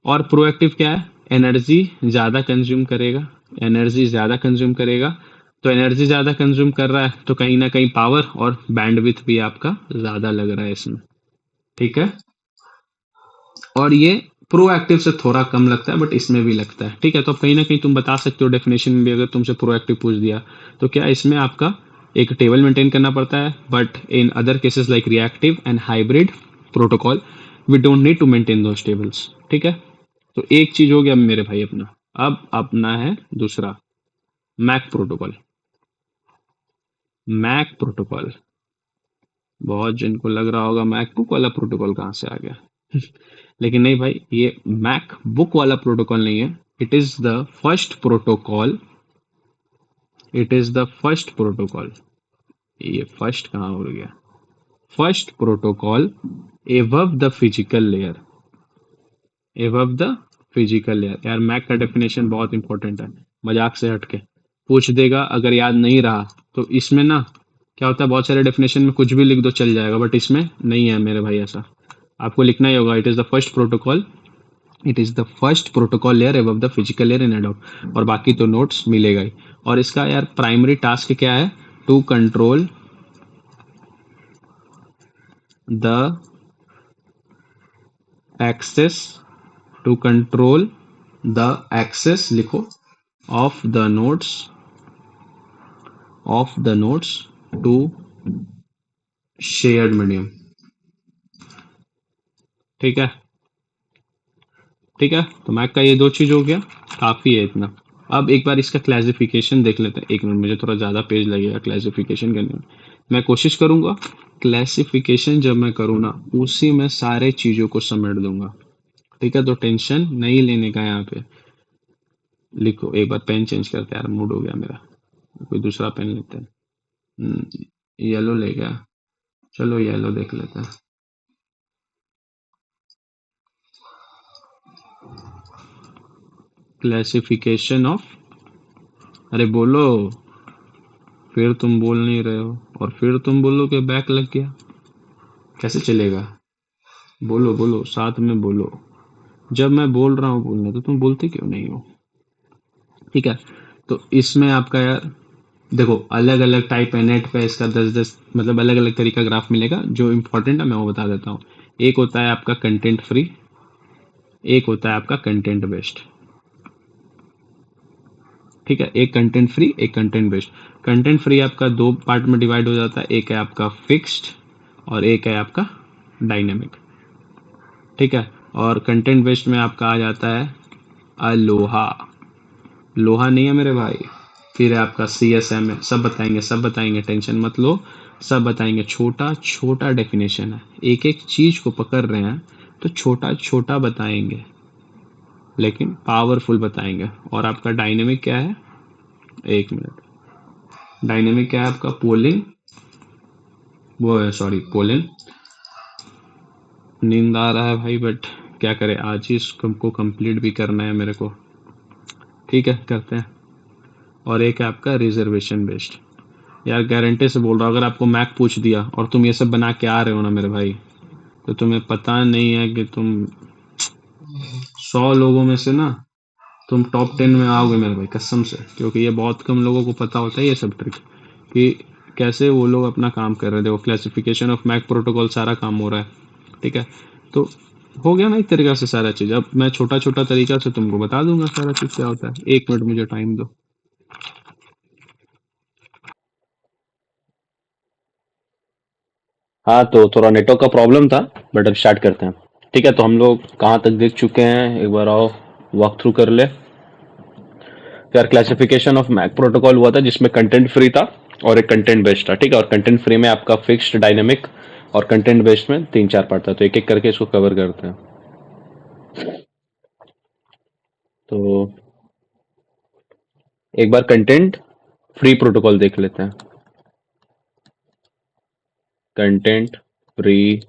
और प्रोएक्टिव क्या है, एनर्जी ज्यादा कंज्यूम करेगा, एनर्जी ज्यादा कंज्यूम करेगा। तो एनर्जी ज्यादा कंज्यूम कर रहा है तो कहीं ना कहीं पावर और बैंडविड्थ भी आपका ज्यादा लग रहा है इसमें। ठीक है, और ये प्रोएक्टिव से थोड़ा कम लगता है, बट इसमें भी लगता है। ठीक है, तो अब कहीं ना कहीं तुम बता सकते हो डेफिनेशन में भी, अगर तुमसे प्रोएक्टिव पूछ दिया तो क्या इसमें आपका एक टेबल मेंटेन करना पड़ता है। But in other cases like reactive and hybrid protocol, we don't need to maintain those tables. ठीक है, तो एक चीज हो गया मेरे भाई अपना। अब अपना है दूसरा, मैक प्रोटोकॉल। Mac protocol. बहुत जिनको लग रहा होगा मैकबुक वाला प्रोटोकॉल कहाँ से आ गया। लेकिन नहीं भाई, ये मैक बुक वाला प्रोटोकॉल नहीं है। It is the first protocol. It is the first protocol. ये फर्स्ट कहाँ हो गया? First protocol above the physical layer. Above the physical layer. यार मैक का डेफिनेशन बहुत इंपॉर्टेंट है, मजाक से हटके पूछ देगा। अगर याद नहीं रहा तो इसमें ना क्या होता है, बहुत सारे डेफिनेशन में कुछ भी लिख दो चल जाएगा, बट इसमें नहीं है मेरे भाई ऐसा। आपको लिखना ही होगा, it is the first protocol. It is the first protocol layer above the physical layer in adobe. और बाकी तो नोट्स मिलेगा ही। और इसका यार प्राइमरी टास्क क्या है? To control the access. To control the access लिखो of the notes. Of the notes to shared medium. ठीक है। ठीक है, तो मैक का ये दो चीज हो गया, काफी है इतना। अब एक बार इसका क्लासिफिकेशन देख लेते हैं। एक मिनट, मुझे थोड़ा ज़्यादा पेज लगेगा क्लासिफिकेशन करने में। मैं कोशिश करूंगा क्लासिफिकेशन जब मैं करूँ ना, उसी में सारे चीज़ों को समेट दूंगा। ठीक है, तो टेंशन नहीं लेने का। यहाँ पे लिखो, एक बार पेन चेंज करते हैं यार, मूड हो गया मेरा। कोई दूसरा पेन लेते हैं। येलो ले गया, चलो येलो देख लेते हैं। क्लासिफिकेशन ऑफ, अरे बोलो। फिर तुम बोल नहीं रहे हो, और फिर तुम बोलो कि बैक लग गया। कैसे चलेगा? बोलो बोलो, साथ में बोलो। जब मैं बोल रहा हूँ बोलने, तो तुम बोलते क्यों नहीं हो? ठीक है, तो इसमें आपका यार देखो, अलग अलग टाइप है नेट पे इसका 10-10 मतलब अलग अलग तरीका ग्राफ मिलेगा। जो इंपॉर्टेंट है मैं वो बता देता हूँ। एक होता है आपका कंटेंट फ्री, एक होता है आपका कंटेंट बेस्ड। ठीक है, एक कंटेंट फ्री, एक कंटेंट बेस्ड। कंटेंट फ्री आपका दो पार्ट में डिवाइड हो जाता है, एक है आपका फिक्स्ड और एक है आपका डायनेमिक। ठीक है, और कंटेंट बेस्ड में आपका आ जाता है अलोहा। लोहा नहीं है मेरे भाई। फिर है आपका सी एस एम है, सब बताएंगे, सब बताएंगे, टेंशन मत लो, सब बताएंगे। छोटा छोटा डेफिनेशन है, एक एक चीज को पकड़ रहे हैं तो छोटा छोटा बताएंगे, लेकिन पावरफुल बताएंगे। और आपका डायनेमिक क्या है? एक मिनट, डायनेमिक क्या है आपका? पोलिंग, वो है सॉरी पोलिंग। नींद आ रहा है भाई, बट क्या करें, आज ही इसको कंप्लीट भी करना है मेरे को। ठीक है, करते हैं। और एक है आपका रिजर्वेशन बेस्ड। यार गारंटी से बोल रहा हूँ, अगर आपको मैक पूछ दिया और तुम ये सब बना के आ रहे हो ना मेरे भाई, तो तुम्हें पता नहीं है कि तुम 100 लोगों में से ना तुम टॉप 10 में आओगे मेरे भाई, कसम से। क्योंकि ये बहुत कम लोगों को पता होता है ये सब ट्रिक, कि कैसे वो लोग अपना काम कर रहे थे। वो क्लासिफिकेशन ऑफ मैक प्रोटोकॉल सारा काम हो रहा है। ठीक है, तो हो गया ना एक तरीका से सारा चीज। अब मैं छोटा छोटा तरीका से तुमको बता दूंगा सारा चीज क्या होता है। एक मिनट मुझे टाइम दो। हाँ, तो थोड़ा नेटवर्क का प्रॉब्लम था, बट अब स्टार्ट करते हैं। ठीक है, तो हम लोग कहाँ तक देख चुके हैं, एक बार आओ वॉक थ्रू कर ले। यार क्लासिफिकेशन ऑफ मैक प्रोटोकॉल हुआ था जिसमें कंटेंट फ्री था और एक कंटेंट बेस्ड था। ठीक है, और कंटेंट फ्री में आपका फिक्स्ड, डायनेमिक और कंटेंट बेस्ड में 3-4 पार्ट था। तो एक एक करके इसको कवर करते हैं। तो एक बार कंटेंट फ्री प्रोटोकॉल देख लेते हैं। कंटेंट फ्री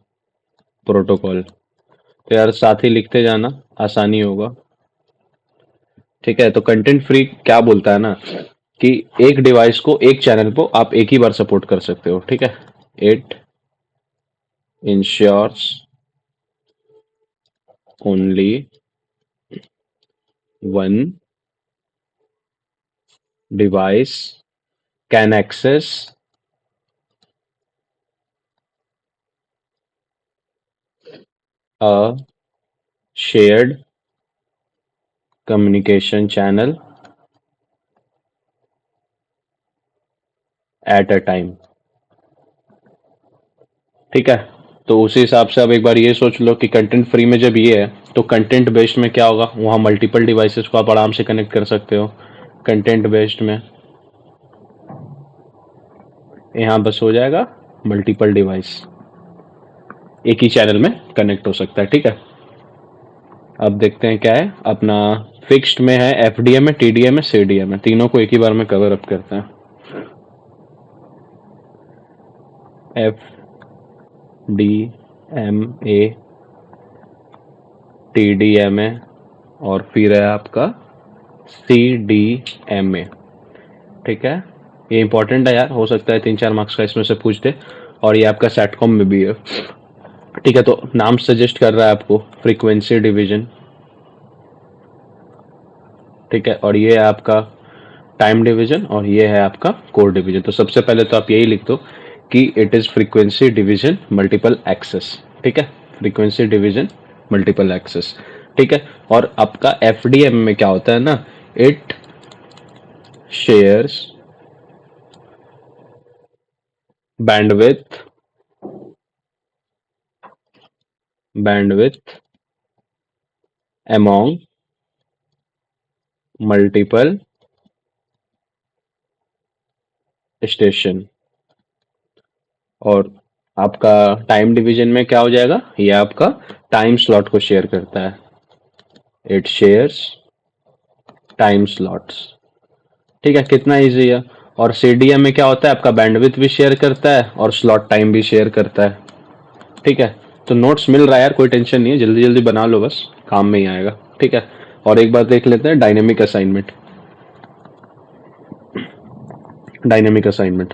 प्रोटोकॉल, तो यार साथ ही लिखते जाना, आसानी होगा। ठीक है, तो कंटेंट फ्री क्या बोलता है ना, कि एक डिवाइस को, एक चैनल को आप एक ही बार सपोर्ट कर सकते हो। ठीक है, it ensures only one device can access a shared communication channel at a time। ठीक है, तो उसी हिसाब से अब एक बार ये सोच लो कि कंटेंट फ्री में जब ये है, तो कंटेंट बेस्ड में क्या होगा? वहाँ मल्टीपल डिवाइसेस को आप आराम से कनेक्ट कर सकते हो कंटेंट बेस्ड में। यहाँ बस हो जाएगा मल्टीपल डिवाइस, एक ही चैनल में कनेक्ट हो सकता है। ठीक है, अब देखते हैं क्या है अपना। फिक्स्ड में है, एफडीएम है, टीडीएम है, सीडीएम है, तीनों को एक ही बार में कवर अप करते हैं। F D M A T D M A और फिर है आपका सी डी एम ए। ठीक है, ये इंपॉर्टेंट है यार, हो सकता है 3-4 मार्क्स का इसमें से पूछ दे। और ये आपका सेटकॉम में भी है। ठीक है, तो नाम सजेस्ट कर रहा है आपको फ्रीक्वेंसी डिवीजन। ठीक है, और ये है आपका टाइम डिवीजन और ये है आपका कोड डिवीजन। तो सबसे पहले तो आप यही लिख दो कि it is frequency division multiple access. ठीक है, फ्रीक्वेंसी डिवीजन मल्टीपल एक्सेस। ठीक है, और आपका एफडीएम में क्या होता है ना, it shares bandwidth among multiple station. और आपका टाइम डिवीजन में क्या हो जाएगा, ये आपका टाइम स्लॉट को शेयर करता है। It shares time slots. ठीक है, कितना इजी है। और सीडीएम में क्या होता है, आपका बैंडविड्थ भी शेयर करता है और स्लॉट टाइम भी शेयर करता है। ठीक है, तो नोट्स मिल रहा है यार, कोई टेंशन नहीं है, जल्दी जल्दी बना लो, बस काम में ही आएगा। ठीक है, और एक बार देख लेते हैं डायनेमिक असाइनमेंट। डायनेमिक असाइनमेंट,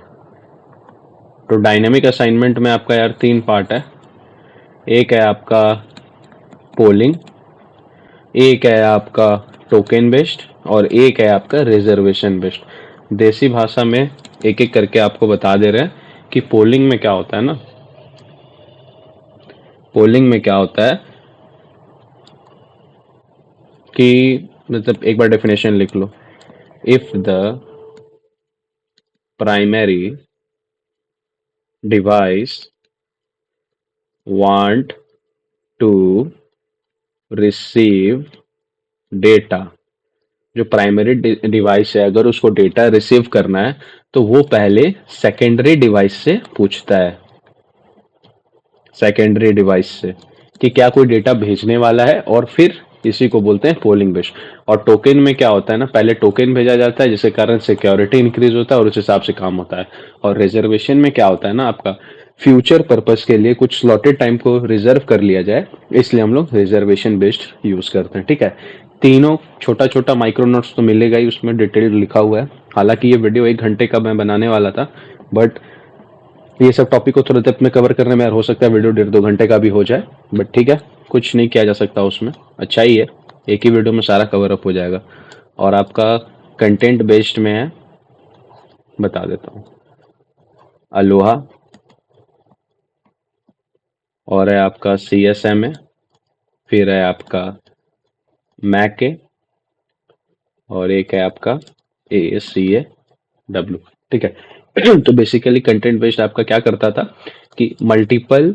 तो डायनेमिक असाइनमेंट में आपका यार 3 पार्ट है। एक है आपका पोलिंग, एक है आपका टोकन बेस्ड और एक है आपका रिजर्वेशन बेस्ड। देसी भाषा में एक एक करके आपको बता दे रहे हैं कि पोलिंग में क्या होता है ना। पोलिंग में क्या होता है कि मतलब एक बार डेफिनेशन लिख लो। If the primary device want to receive data, जो प्राइमरी डिवाइस है अगर उसको डेटा रिसीव करना है तो वो पहले सेकेंडरी डिवाइस से पूछता है, सेकेंडरी डिवाइस से, कि क्या कोई डेटा भेजने वाला है, और फिर इसी को बोलते हैं पोलिंग बेस्ड। और टोकन में क्या होता है ना, पहले टोकन भेजा जाता है जिसके कारण सिक्योरिटी इंक्रीज होता है और उस हिसाब से काम होता है। और रिजर्वेशन में क्या होता है ना, आपका फ्यूचर पर्पस के लिए कुछ स्लॉटेड टाइम को रिजर्व कर लिया जाए, इसलिए हम लोग रिजर्वेशन बेस्ड यूज करते हैं। ठीक है, तीनों छोटा छोटा माइक्रो नोट्स तो मिलेगा ही, उसमें डिटेल लिखा हुआ है। हालांकि ये वीडियो 1 घंटे का मैं बनाने वाला था, बट ये सब टॉपिक को थोड़ा डेप्थ में कवर करने में यार हो सकता है वीडियो 1.5-2 घंटे का भी हो जाए, बट ठीक है, कुछ नहीं किया जा सकता उसमें, अच्छा ही है, एक ही वीडियो में सारा कवर अप हो जाएगा। और आपका कंटेंट बेस्ड में है, बता देता हूँ, अलोहा, और है आपका सी एस एम है, फिर है आपका मैक है, और एक है आपका A S C A W. ठीक है, तो बेसिकली कंटेंट बेस्ड आपका क्या करता था कि मल्टीपल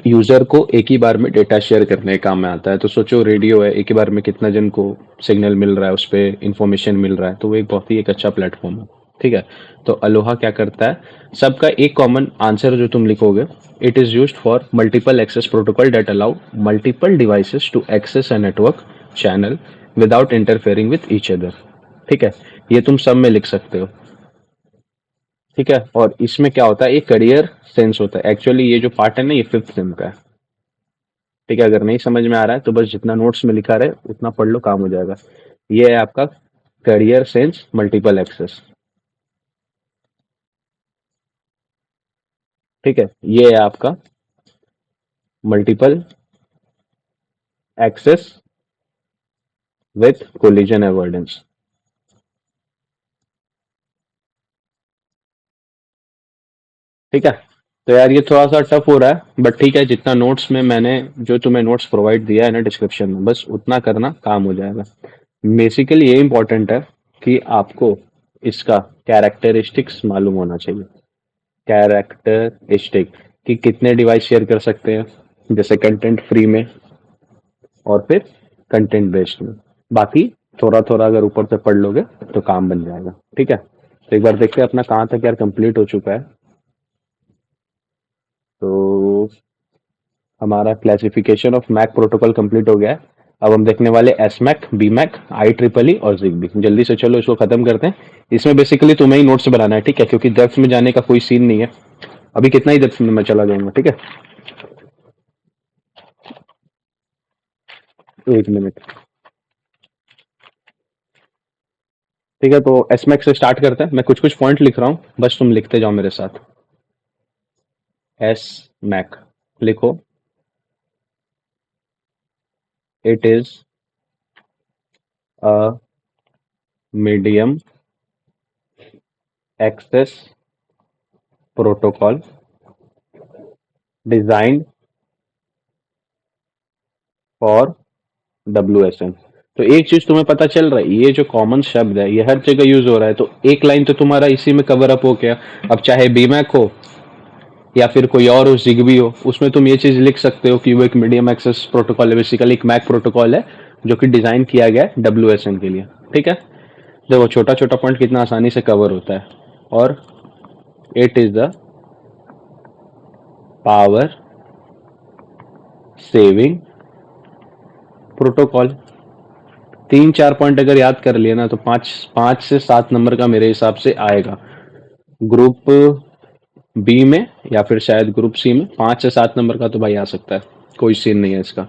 यूजर को एक ही बार में डेटा शेयर करने का काम में आता है। तो सोचो रेडियो है, एक ही बार में कितना जन को सिग्नल मिल रहा है, उस पर इंफॉर्मेशन मिल रहा है, तो वो एक बहुत ही एक अच्छा प्लेटफॉर्म है। ठीक है, तो अलोहा क्या करता है, सबका एक कॉमन आंसर जो तुम लिखोगे, it is used for multiple access protocol that allow multiple devices to access a network channel without interfering with each other. ठीक है, ये तुम सब में लिख सकते हो। ठीक है, और इसमें क्या होता है, एक करियर सेंस होता है। एक्चुअली ये जो पार्ट है ना, ये 5th सेम का है। ठीक है, अगर नहीं समझ में आ रहा है तो बस जितना नोट्स में लिखा रहे उतना पढ़ लो, काम हो जाएगा। ये है आपका करियर सेंस मल्टीपल एक्सेस। ठीक है, ये है आपका multiple access with collision avoidance. ठीक है, तो यार ये थोड़ा सा टफ हो रहा है, बट ठीक है, जितना नोट्स में मैंने जो तुम्हें नोट्स प्रोवाइड दिया है ना डिस्क्रिप्शन में, बस उतना करना, काम हो जाएगा। बेसिकली ये इंपॉर्टेंट है कि आपको इसका कैरेक्टरिस्टिक्स मालूम होना चाहिए। कैरेक्टरिस्टिक कि कितने डिवाइस शेयर कर सकते हैं, जैसे कंटेंट फ्री में और फिर कंटेंट बेस्ड में। बाकी थोड़ा थोड़ा अगर ऊपर से पढ़ लोगे तो काम बन जाएगा। ठीक है, तो एक बार देखते हैं अपना कहाँ तक यार कंप्लीट हो चुका है। तो हमारा classification of MAC protocol complete हो गया है। अब हम देखने वाले S MAC, B MAC, I triple E और जिगबी। जल्दी से चलो इसको खत्म करते हैं। इसमें बेसिकली तुम्हें ही नोट्स बनाना है, ठीक है, क्योंकि डेप्थ में जाने का कोई सीन नहीं है। अभी कितना ही डेप्थ में मैं चला जाऊंगा, ठीक है। 1 मिनट, ठीक है। तो एस मैक से स्टार्ट करते हैं। मैं कुछ कुछ पॉइंट लिख रहा हूँ, बस तुम लिखते जाओ मेरे साथ। एस मैक लिखो। It is a medium access protocol designed for WSN। तो एक चीज तुम्हें पता चल रहा है, ये जो कॉमन शब्द है ये हर जगह यूज हो रहा है। तो एक लाइन तो तुम्हारा इसी में कवर अप हो गया। अब चाहे बीमैक हो या फिर कोई और हो, जिगबी हो, उसमें तुम ये चीज लिख सकते हो कि वो एक मीडियम एक्सेस प्रोटोकॉल है, बेसिकली एक मैक प्रोटोकॉल है जो कि डिजाइन किया गया है WSN के लिए, ठीक है। देखो छोटा छोटा पॉइंट कितना आसानी से कवर होता है। और it is the power saving protocol. 3-4 point अगर याद कर लिए ना तो 5 से 7 नंबर का मेरे हिसाब से आएगा। ग्रुप बी में या फिर शायद ग्रुप सी में 5 से 7 नंबर का तो भाई आ सकता है, कोई सीन नहीं है इसका।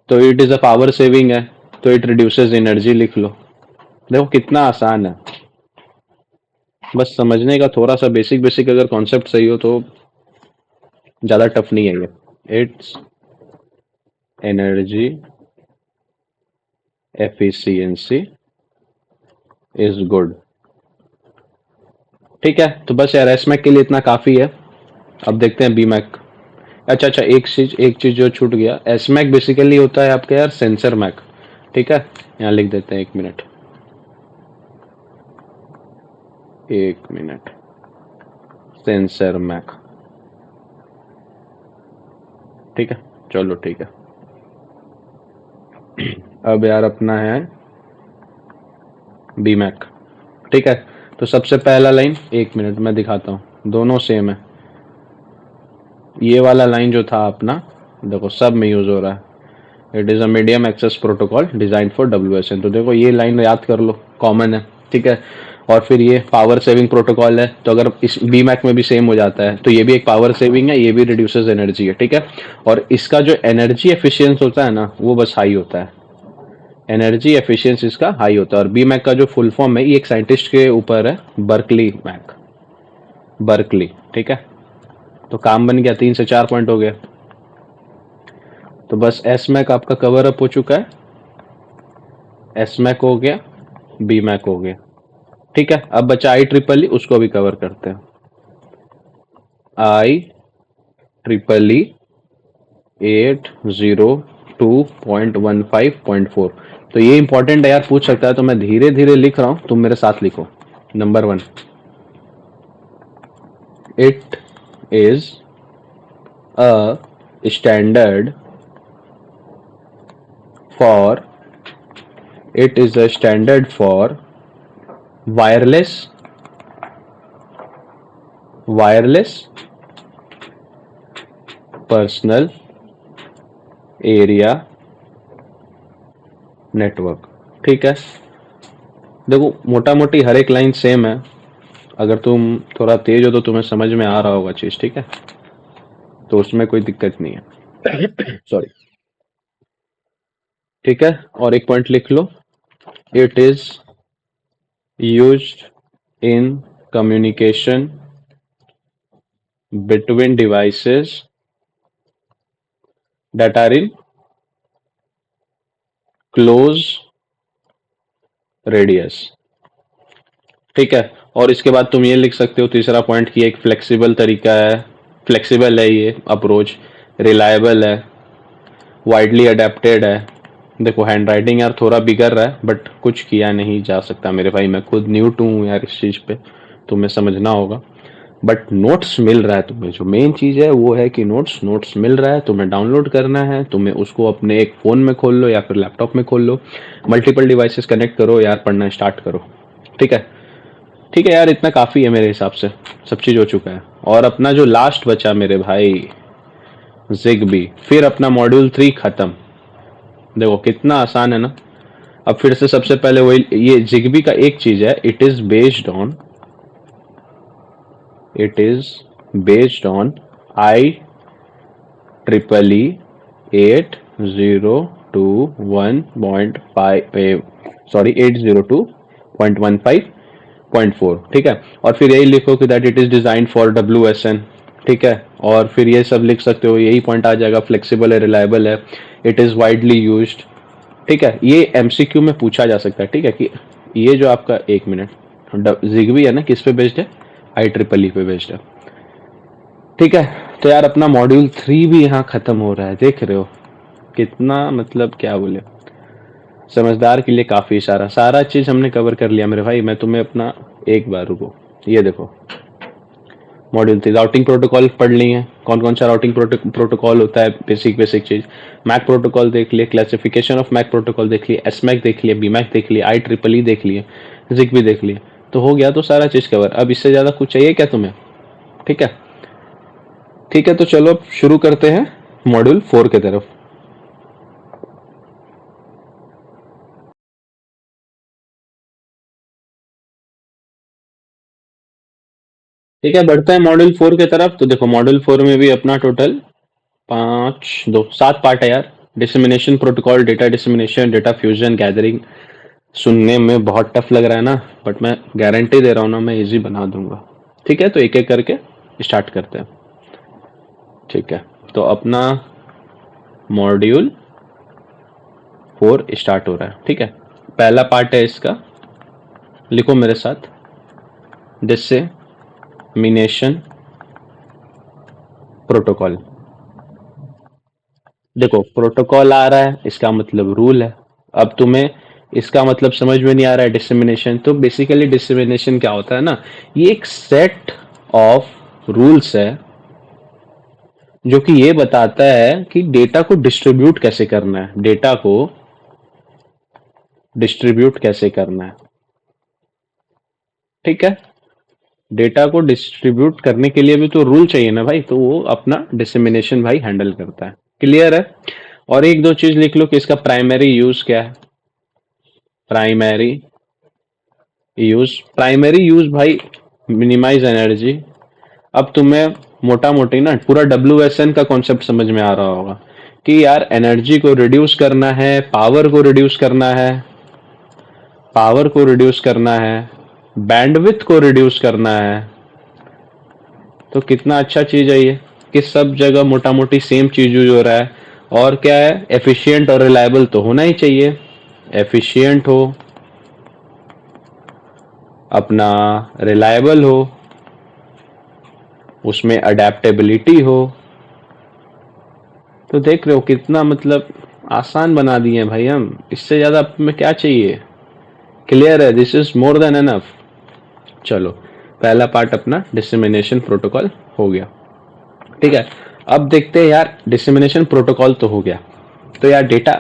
तो it is a power saving है, तो इट रिड्यूसेस एनर्जी लिख लो। देखो कितना आसान है, बस समझने का थोड़ा सा बेसिक बेसिक अगर कॉन्सेप्ट सही हो तो ज्यादा टफ नहीं है ये। It's energy efficiency is good, ठीक है। तो बस यार एस मैक के लिए इतना काफी है। अब देखते हैं बी मैक। अच्छा अच्छा, एक चीज जो छूट गया, एस मैक बेसिकली होता है आपका यार सेंसर मैक, ठीक है। यहाँ लिख देते हैं, 1 मिनट, 1 मिनट, सेंसर मैक, ठीक है। चलो ठीक है। अब यार अपना है बी मैक, ठीक है। तो सबसे पहला लाइन, 1 मिनट मैं दिखाता हूँ, दोनों सेम है। ये वाला लाइन जो था अपना, देखो सब में यूज हो रहा है। It is a medium access protocol design for WSN। तो देखो ये लाइन याद कर लो, कॉमन है, ठीक है। और फिर ये पावर सेविंग प्रोटोकॉल है, तो अगर इस बी मैक में भी सेम हो जाता है तो ये भी एक पावर सेविंग है, ये भी रिड्यूसेस एनर्जी है, ठीक है। और इसका जो एनर्जी एफिशिएंस होता है ना वो बस हाई होता है, एनर्जी एफिशिएंसी इसका हाई होता है। और बी मैक का जो फुल फॉर्म है ये एक साइंटिस्ट के ऊपर है, बर्कली मैक, बर्कली, ठीक है। तो काम बन गया, 3 से 4 पॉइंट हो गए। तो बस एस मैक आपका कवर अप हो चुका है, एस मैक हो गया, बी मैक हो गया, ठीक है। अब बचा आई ट्रिपल ई, उसको भी कवर करते हैं। आई ट्रिपल ई 802.15.4। तो ये इंपॉर्टेंट है यार, पूछ सकता है, तो मैं धीरे धीरे लिख रहा हूं, तुम मेरे साथ लिखो। Number 1, it is a standard for it is a standard for wireless personal area network, ठीक है। देखो मोटा मोटी हर एक लाइन सेम है, अगर तुम थोड़ा तेज हो तो तुम्हें समझ में आ रहा होगा चीज, ठीक है। तो उसमें कोई दिक्कत नहीं है। सॉरी, ठीक है। और एक पॉइंट लिख लो, it is used in communication between devices that are in close radius, ठीक है। और इसके बाद तुम ये लिख सकते हो तीसरा पॉइंट की एक फ्लेक्सिबल तरीका है, फ्लेक्सिबल है ये अप्रोच, रिलायबल है, वाइडली अडेप्टेड है। देखो हैंड राइटिंग यार थोड़ा बिगड़ रहा है, बट कुछ किया नहीं जा सकता मेरे भाई, मैं खुद न्यू टू हूँ यार इस चीज पे, तुम्हें समझना होगा। बट नोट्स मिल रहा है तुम्हें, जो मेन चीज है वो है कि नोट्स नोट्स मिल रहा है, तुम्हें डाउनलोड करना है, तुम्हें उसको अपने एक फोन में खोल लो या फिर लैपटॉप में खोल लो, मल्टीपल डिवाइसेस कनेक्ट करो यार, पढ़ना स्टार्ट करो, ठीक है। ठीक है यार, इतना काफी है मेरे हिसाब से, सब चीज हो चुका है। और अपना जो लास्ट बचा मेरे भाई, जिगबी, फिर अपना मॉड्यूल 3 खत्म। देखो कितना आसान है ना। अब फिर से सबसे पहले वही, ये जिगबी का एक चीज है, it is based on I triple E 8021.5, sorry 802.15.4, ठीक है। और फिर यही लिखो कि that it is design for WSN, ठीक है। और फिर ये सब लिख सकते हो, यही पॉइंट आ जाएगा, फ्लेक्सिबल है, रिलायबल है, इट इज वाइडली यूज्ड, ठीक है। ये MCQ में पूछा जा सकता है, ठीक है, कि ये जो आपका, एक मिनट, जिगबी है ना, किस पे बेस्ड है, IEEE पे बेस्ड है, ठीक है। तो यार अपना मॉड्यूल 3 भी यहाँ खत्म हो रहा है, देख रहे हो कितना, मतलब क्या बोले, समझदार के लिए काफी सारा सारा चीज हमने कवर कर लिया मेरे भाई। मैं तुम्हें अपना, एक बार रुको, ये देखो, मॉड्यूल 3 राउटिंग प्रोटोकॉल पढ़ लिए, कौन कौन सा राउटिंग प्रोटोकॉल होता है, बेसिक बेसिक चीज। मैक प्रोटोकॉल देख लिए, क्लासिफिकेशन ऑफ मैक प्रोटोकॉल देख लिए, SMAC देख लिए, BMAC देख लिए, IEEE देख लिए, ZigBee देख लिए। तो हो गया तो सारा चीज कवर। अब इससे ज्यादा कुछ चाहिए क्या तुम्हें? ठीक है, ठीक है, तो चलो अब शुरू करते हैं मॉड्यूल 4 की तरफ। ठीक है, बढ़ते हैं मॉड्यूल 4 की तरफ। तो देखो मॉड्यूल 4 में भी अपना टोटल 7 पार्ट है यार। Dissemination protocol, data dissemination, data fusion, gathering. सुनने में बहुत टफ लग रहा है ना, बट मैं गारंटी दे रहा हूँ ना, मैं इजी बना दूंगा। ठीक है, तो एक एक करके स्टार्ट करते हैं। ठीक है, तो अपना मॉड्यूल 4 स्टार्ट हो रहा है। ठीक है, पहला पार्ट है इसका, लिखो मेरे साथ, डिसमिनेशन प्रोटोकॉल। देखो प्रोटोकॉल आ रहा है, इसका मतलब रूल है। अब तुम्हें इसका मतलब समझ में नहीं आ रहा है डिसमिनेशन, तो बेसिकली डिसमिनेशन क्या होता है ना, ये एक सेट ऑफ रूल्स है जो कि ये बताता है कि डेटा को डिस्ट्रीब्यूट कैसे करना है, डेटा को डिस्ट्रीब्यूट कैसे करना है। ठीक है, डेटा को डिस्ट्रीब्यूट करने के लिए भी तो रूल चाहिए ना भाई, तो वो अपना डिसमिनेशन भाई हैंडल करता है। क्लियर है? और एक दो चीज लिख लो कि इसका प्राइमरी यूज क्या है। प्राइमरी यूज भाई, मिनिमाइज एनर्जी। अब तुम्हें मोटा मोटी ना पूरा WSN का कॉन्सेप्ट समझ में आ रहा होगा कि यार एनर्जी को रिड्यूस करना है, पावर को रिड्यूस करना है, बैंडविड्थ को रिड्यूस करना है। तो कितना अच्छा चीज है ये कि सब जगह मोटा मोटी सेम चीज यूज हो रहा है। और क्या है, एफिशिएंट और रिलायबल तो होना ही चाहिए। एफिशिएंट हो, अपना रिलायबल हो, उसमें अडेप्टेबिलिटी हो। तो देख रहे हो कितना मतलब आसान बना दिए हैं भाई हम, इससे ज्यादा में क्या चाहिए। क्लियर है? This is more than enough. चलो, पहला पार्ट अपना डिसमिनेशन प्रोटोकॉल हो गया। ठीक है, अब देखते हैं यार, डिसमिनेशन प्रोटोकॉल तो हो गया, तो यार डेटा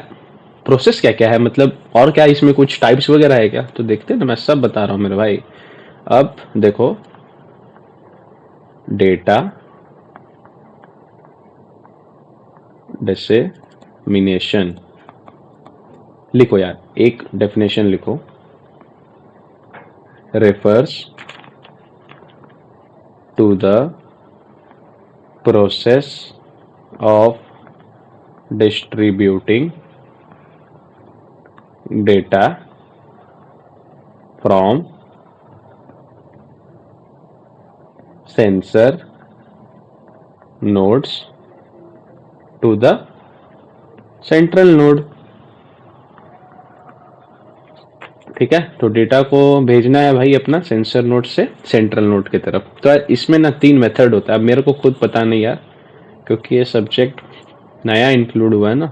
प्रोसेस क्या क्या है, मतलब और क्या इसमें कुछ टाइप्स वगैरह है क्या, तो देखते हैं ना, मैं सब बता रहा हूँ मेरे भाई। अब देखो, डेटा डिसमिनेशन, लिखो यार, एक डेफिनेशन लिखो, refers to the process of distributing data from sensor nodes to the central node। ठीक है, तो डेटा को भेजना है भाई अपना सेंसर नोड से सेंट्रल नोड की तरफ। तो यार इसमें ना 3 मेथड होता है, अब मेरे को खुद पता नहीं यार, क्योंकि ये सब्जेक्ट नया इंक्लूड हुआ है ना,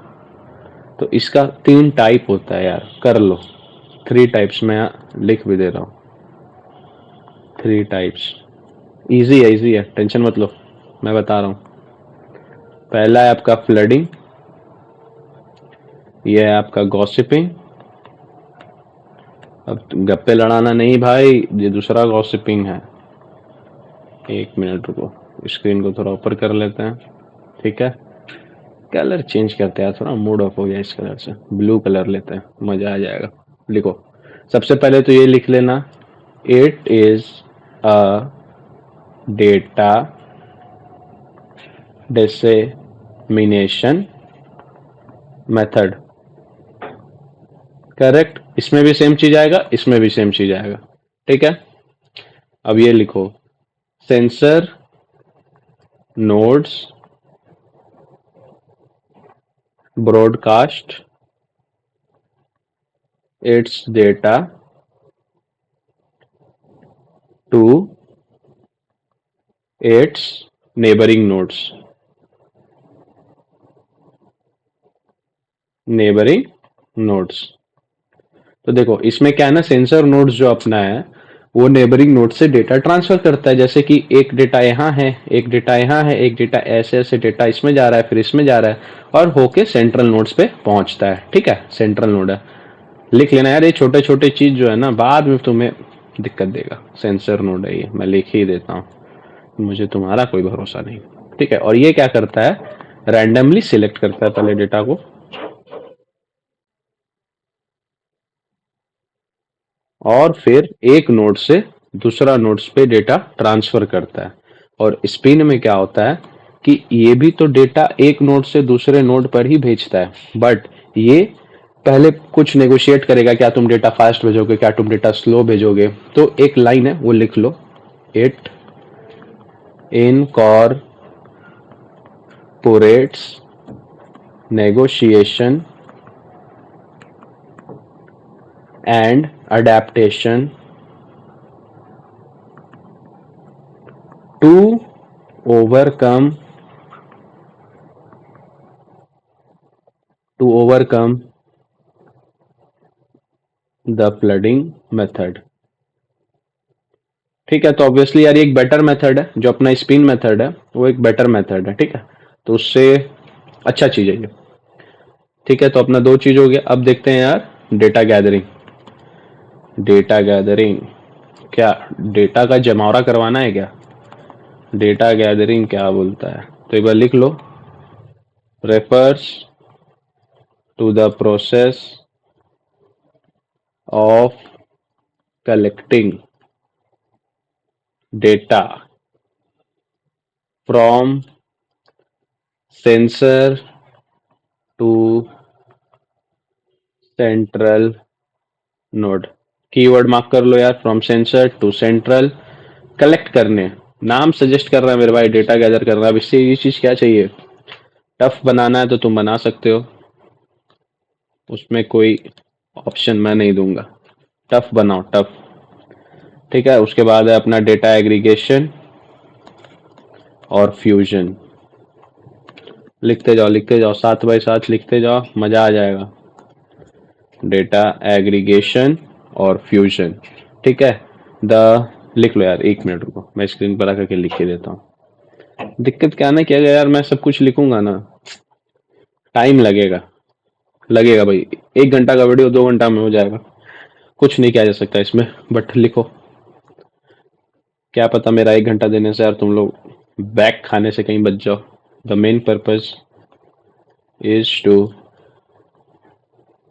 तो इसका 3 टाइप होता है यार, कर लो। 3 टाइप्स मैं लिख भी दे रहा हूँ, 3 टाइप्स। इजी है, टेंशन मत लो, मैं बता रहा हूँ। पहला है आपका फ्लडिंग, यह है आपका गॉसिपिंग, अब गप्पे लड़ाना नहीं भाई, ये दूसरा गॉसिपिंग है। 1 मिनट रुको, स्क्रीन को थोड़ा ऊपर कर लेते हैं। ठीक है, कलर चेंज करते हैं, थोड़ा मूड ऑफ हो गया इस कलर से, ब्लू कलर लेते हैं, मजा आ जाएगा। लिखो, सबसे पहले तो ये लिख लेना, it is a data dissemination method. Correct, इसमें भी सेम चीज आएगा, इसमें भी सेम चीज आएगा। ठीक है, अब ये लिखो, sensor nodes broadcast its data to its neighboring nodes। neighboring nodes, तो देखो इसमें क्या है ना, सेंसर नोड्स जो अपना है वो नेबरिंग नोड से डेटा ट्रांसफर करता है। जैसे कि एक डेटा यहाँ है, एक डेटा यहाँ है, एक डेटा ऐसे ऐसे डेटा इसमें जा रहा है, फिर इसमें जा रहा है, और होके सेंट्रल नोड्स पे पहुंचता है। ठीक है, सेंट्रल नोड है, लिख लेना यार, ये छोटे छोटे चीज जो है ना बाद में तुम्हें दिक्कत देगा। सेंसर नोड है ये, मैं लिख ही देता हूँ, मुझे तुम्हारा कोई भरोसा नहीं। ठीक है, और ये क्या करता है, रैंडमली सिलेक्ट करता है पहले डेटा को, और फिर एक नोड से दूसरा नोड्स पे डेटा ट्रांसफर करता है। और स्पिन में क्या होता है कि ये भी तो डेटा एक नोड से दूसरे नोड पर ही भेजता है, बट ये पहले कुछ नेगोशिएट करेगा, क्या तुम डेटा फास्ट भेजोगे, क्या तुम डेटा स्लो भेजोगे। तो एक लाइन है वो लिख लो, it incorporates negotiation and adaptation to overcome the flooding method। ठीक है, तो ऑब्वियसली यार ये एक बेटर मेथड है, जो अपना स्पिन मेथड है वो एक बेटर मेथड है। ठीक है, तो उससे अच्छा चीज है ये। ठीक है, तो अपना दो चीज हो गया। अब देखते हैं यार डेटा गैदरिंग। डेटा गैदरिंग क्या, डेटा का जमावड़ा करवाना है क्या? डेटा गैदरिंग क्या बोलता है, तो एक बार लिख लो, refers to the process of collecting data from sensor to central node. Keyword mark कर लो यार, from sensor to central. Collect करने, नाम सजेस्ट कर रहा है मेरे भाई, डेटा गैदर करना। अब इससे ये चीज क्या चाहिए, टफ बनाना है तो तुम बना सकते हो, उसमें कोई ऑप्शन मैं नहीं दूंगा, टफ बनाओ टफ। ठीक है, उसके बाद है अपना डेटा एग्रीगेशन और फ्यूजन। लिखते जाओ लिखते जाओ, 7 बाई 7 लिखते जाओ, मजा आ जाएगा। डेटा एग्रीगेशन और फ्यूजन। ठीक है, द, लिख लो यार, 1 मिनट रुको, मैं स्क्रीन पर आकर के लिख के देता हूँ। दिक्कत क्या ना, क्या यार मैं सब कुछ लिखूंगा ना, टाइम लगेगा, लगेगा भाई। 1 घंटा का वीडियो 2 घंटा में हो जाएगा, कुछ नहीं किया जा सकता इसमें, बट लिखो। क्या पता मेरा 1 घंटा देने से यार तुम लोग बैक खाने से कहीं बच जाओ। The main purpose is to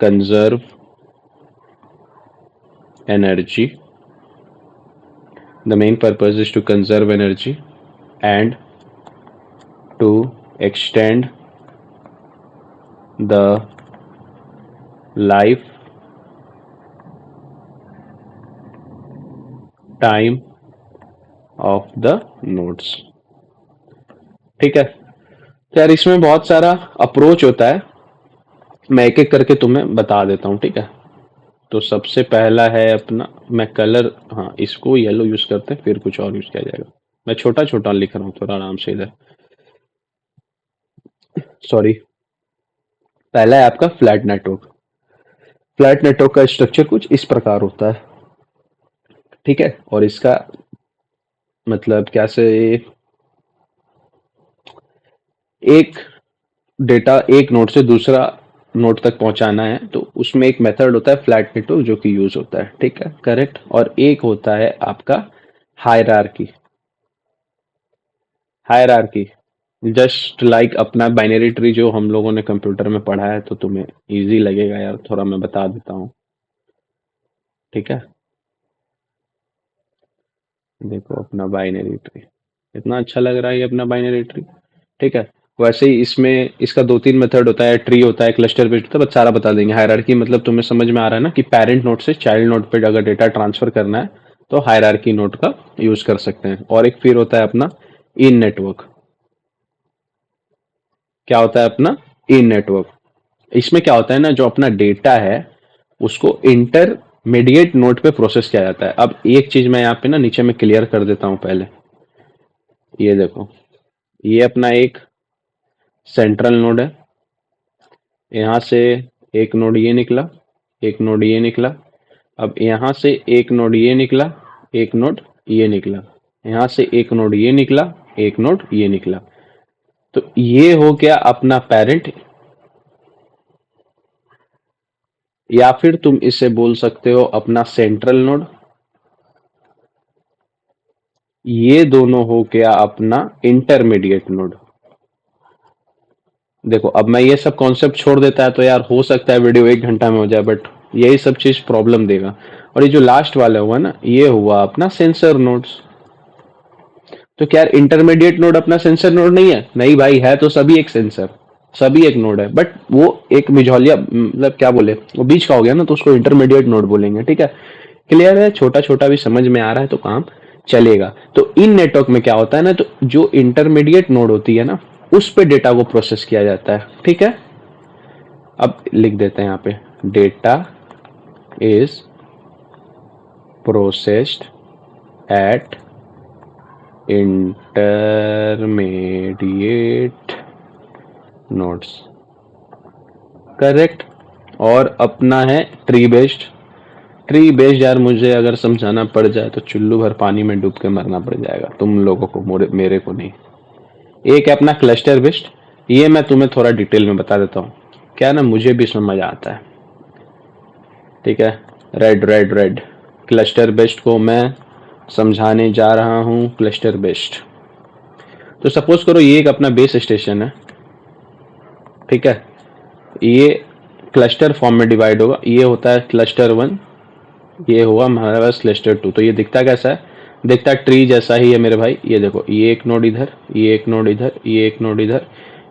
conserve energy. The main purpose is to conserve energy and to extend the life time of the nodes। ठीक है, तो यार इसमें बहुत सारा अप्रोच होता है, मैं एक एक करके तुम्हें बता देता हूँ। ठीक है, तो सबसे पहला है अपना, मैं कलर, हाँ इसको येलो यूज करते हैं, फिर कुछ और यूज किया जाएगा। मैं छोटा छोटा लिख रहा हूँ थोड़ा आराम से इधर, सॉरी। पहला है आपका फ्लैट नेटवर्क। फ्लैट नेटवर्क का स्ट्रक्चर कुछ इस प्रकार होता है। ठीक है, और इसका मतलब कैसे, एक डेटा एक नोड से दूसरा नोड तक पहुंचाना है तो उसमें एक मेथड होता है फ्लैट नेटवर्क जो कि यूज होता है, ठीक है, करेक्ट। और एक होता है आपका हायरार्की। हायरार्की जस्ट लाइक अपना बाइनरी ट्री जो हम लोगों ने कंप्यूटर में पढ़ा है, तो तुम्हें इजी लगेगा यार, थोड़ा मैं बता देता हूँ, ठीक है। देखो अपना बाइनरी ट्री इतना अच्छा लग रहा है, ये अपना बाइनरी ट्री, ठीक है। वैसे ही इसमें इसका दो तीन मेथड होता है, ट्री होता है, क्लस्टर बेस्ड होता है, बस सारा बता देंगे। हायरार्की मतलब तुम्हें समझ में आ रहा है ना कि पेरेंट नोड से चाइल्ड नोड पे अगर डेटा ट्रांसफर करना है तो हायरार्की नोड का यूज कर सकते हैं। और एक फिर होता है अपना इन नेटवर्क। क्या होता है अपना इन नेटवर्क? इसमें क्या होता है ना, जो अपना डेटा है उसको इंटरमीडिएट नोड पे प्रोसेस किया जाता है। अब एक चीज मैं यहाँ पे ना नीचे में क्लियर कर देता हूँ पहले। ये देखो, ये अपना एक सेंट्रल नोड है, यहाँ से एक नोड ये निकला, एक नोड ये निकला। अब यहाँ से एक नोड ये निकला, एक नोड ये निकला, यहाँ से एक नोड ये निकला, एक नोड ये निकला। तो ये हो गया अपना पेरेंट, या फिर तुम इसे बोल सकते हो अपना सेंट्रल नोड। ये दोनों हो गया अपना इंटरमीडिएट नोड। देखो अब मैं ये सब कॉन्सेप्ट छोड़ देता है तो यार हो सकता है वीडियो 1 घंटा में हो जाए, बट यही सब चीज प्रॉब्लम देगा। और ये जो लास्ट वाला हुआ ना, ये हुआ अपना सेंसर नोड्स। तो क्या इंटरमीडिएट नोड अपना सेंसर नोड नहीं है? नहीं भाई, है तो सभी एक सेंसर, सभी एक नोड है, बट वो एक मिझौलिया मतलब क्या बोले, वो बीच का हो गया ना, तो उसको इंटरमीडिएट नोड बोलेंगे, ठीक है। क्लियर है? छोटा छोटा भी समझ में आ रहा है तो काम चलेगा। तो इन नेटवर्क में क्या होता है ना, तो जो इंटरमीडिएट नोड होती है ना, उस पे डेटा को प्रोसेस किया जाता है, ठीक है। अब लिख देते हैं यहाँ पे, data is processed eight intermediate nodes, correct. और अपना है ट्री बेस्ड। ट्री बेस्ड यार मुझे अगर समझाना पड़ जाए तो चुल्लू भर पानी में डूब के मरना पड़ जाएगा तुम लोगों को, मेरे को नहीं। एक है अपना क्लस्टर बेस्ड, ये मैं तुम्हें थोड़ा डिटेल में बता देता हूँ, क्या ना मुझे भी इसमें मजा आता है, ठीक है। Red red red cluster based को मैं समझाने जा रहा हूँ। क्लस्टर बेस्ड, तो सपोज करो ये एक अपना बेस स्टेशन है, ठीक है। ये क्लस्टर फॉर्म में डिवाइड होगा, ये होता है क्लस्टर 1, ये हुआ हमारे पास क्लस्टर 2। तो ये दिखता कैसा है? दिखता ट्री जैसा ही है मेरे भाई। ये देखो, ये एक नोड इधर, ये एक नोड इधर, ये एक नोड इधर,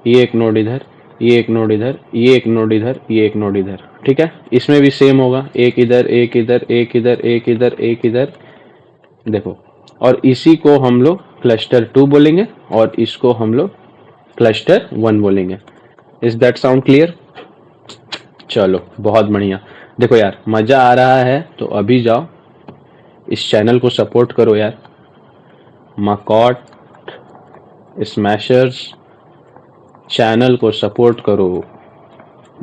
ये एक नोड इधर, ये एक नोड इधर, ये एक नोड इधर, ये एक नोड इधर, ठीक है। इसमें भी सेम होगा, एक इधर, एक इधर, एक इधर, एक इधर, एक इधर, देखो। और इसी को हम लोग क्लस्टर 2 बोलेंगे और इसको हम लोग क्लस्टर 1 बोलेंगे। Is that sound clear? चलो बहुत बढ़िया। देखो यार मजा आ रहा है तो अभी जाओ इस चैनल को सपोर्ट करो यार, माकॉट स्मैशर्स चैनल को सपोर्ट करो,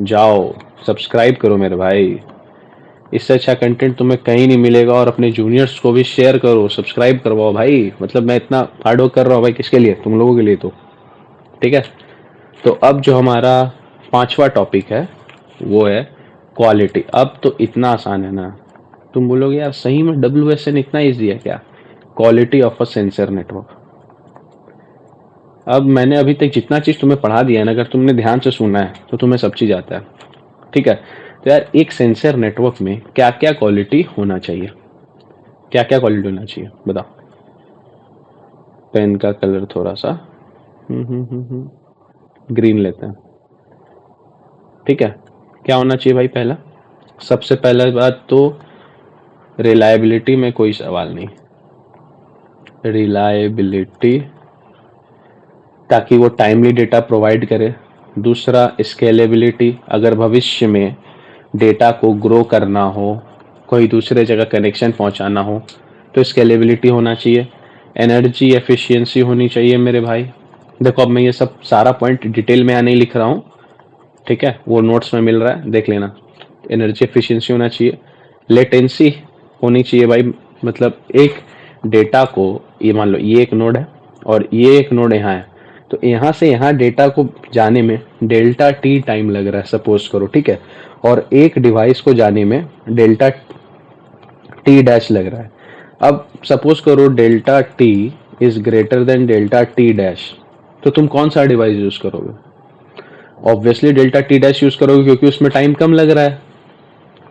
जाओ सब्सक्राइब करो मेरे भाई। इससे अच्छा कंटेंट तुम्हें कहीं नहीं मिलेगा। और अपने जूनियर्स को भी शेयर करो, सब्सक्राइब करवाओ भाई। मतलब मैं इतना हार्ड वर्क कर रहा हूँ भाई, किसके लिए? तुम लोगों के लिए, तो ठीक है। तो अब जो हमारा 5वां टॉपिक है वो है क्वालिटी। अब तो इतना आसान है ना, तुम बोलोगे यार सही में WSN इतना इजी है क्या? Quality of a sensor network. अब मैंने अभी तक जितना चीज तुम्हें पढ़ा दिया है ना, अगर तुमने ध्यान से सुना है तो तुम्हें सब चीज आता है, ठीक है। तो यार एक सेंसर नेटवर्क में क्या क्या क्वालिटी होना चाहिए, क्या क्या क्वालिटी होना चाहिए बताओ। पेन का कलर थोड़ा सा ग्रीन लेते हैं, ठीक है। क्या होना चाहिए भाई? पहला, सबसे पहला बात तो रिलायबिलिटी में कोई सवाल नहीं, रिलायबिलिटी, ताकि वो टाइमली डेटा प्रोवाइड करे। दूसरा स्केलेबिलिटी, अगर भविष्य में डेटा को ग्रो करना हो, कोई दूसरे जगह कनेक्शन पहुंचाना हो तो स्केलेबिलिटी होना चाहिए। एनर्जी एफिशिएंसी होनी चाहिए मेरे भाई। देखो अब मैं ये सब सारा पॉइंट डिटेल में यहाँ नहीं लिख रहा हूँ, ठीक है, वो नोट्स में मिल रहा है, देख लेना। एनर्जी एफिशिएंसी होना चाहिए, लेटेंसी होनी चाहिए भाई। मतलब एक डेटा को, ये मान लो ये एक नोड है और ये एक नोड यहाँ है, तो यहाँ से यहाँ डेटा को जाने में डेल्टा टी टाइम लग रहा है सपोज करो, ठीक है, और एक डिवाइस को जाने में डेल्टा टी डैश लग रहा है। अब सपोज करो delta T is greater than delta T dash, तो तुम कौन सा डिवाइस यूज करोगे? Obviously delta T dash use करोगे क्योंकि उसमें टाइम कम लग रहा है।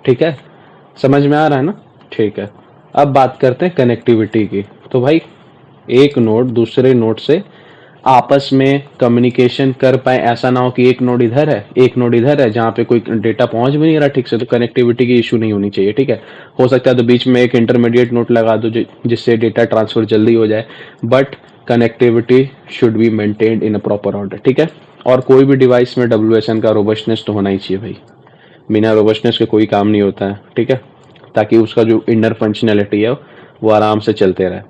ठीक है, समझ में आ रहा है ना? ठीक है, अब बात करते हैं कनेक्टिविटी की। तो भाई एक नोड दूसरे नोड से आपस में कम्युनिकेशन कर पाए, ऐसा ना हो कि एक नोड इधर है एक नोड इधर है जहाँ पे कोई डेटा पहुंच भी नहीं रहा ठीक से, तो कनेक्टिविटी की इशू नहीं होनी चाहिए। ठीक है, हो सकता है तो बीच में एक इंटरमीडिएट नोड लगा दो जिससे डेटा ट्रांसफर जल्दी हो जाए, but connectivity should be maintained in a proper order. ठीक है, और कोई भी डिवाइस में WSN का रोबस्टनेस तो होना ही चाहिए भाई, बिना रोबस्टनेस के कोई काम नहीं होता है। ठीक है, ताकि उसका जो इनर फंक्शनैलिटी है वो आराम से चलते रहे।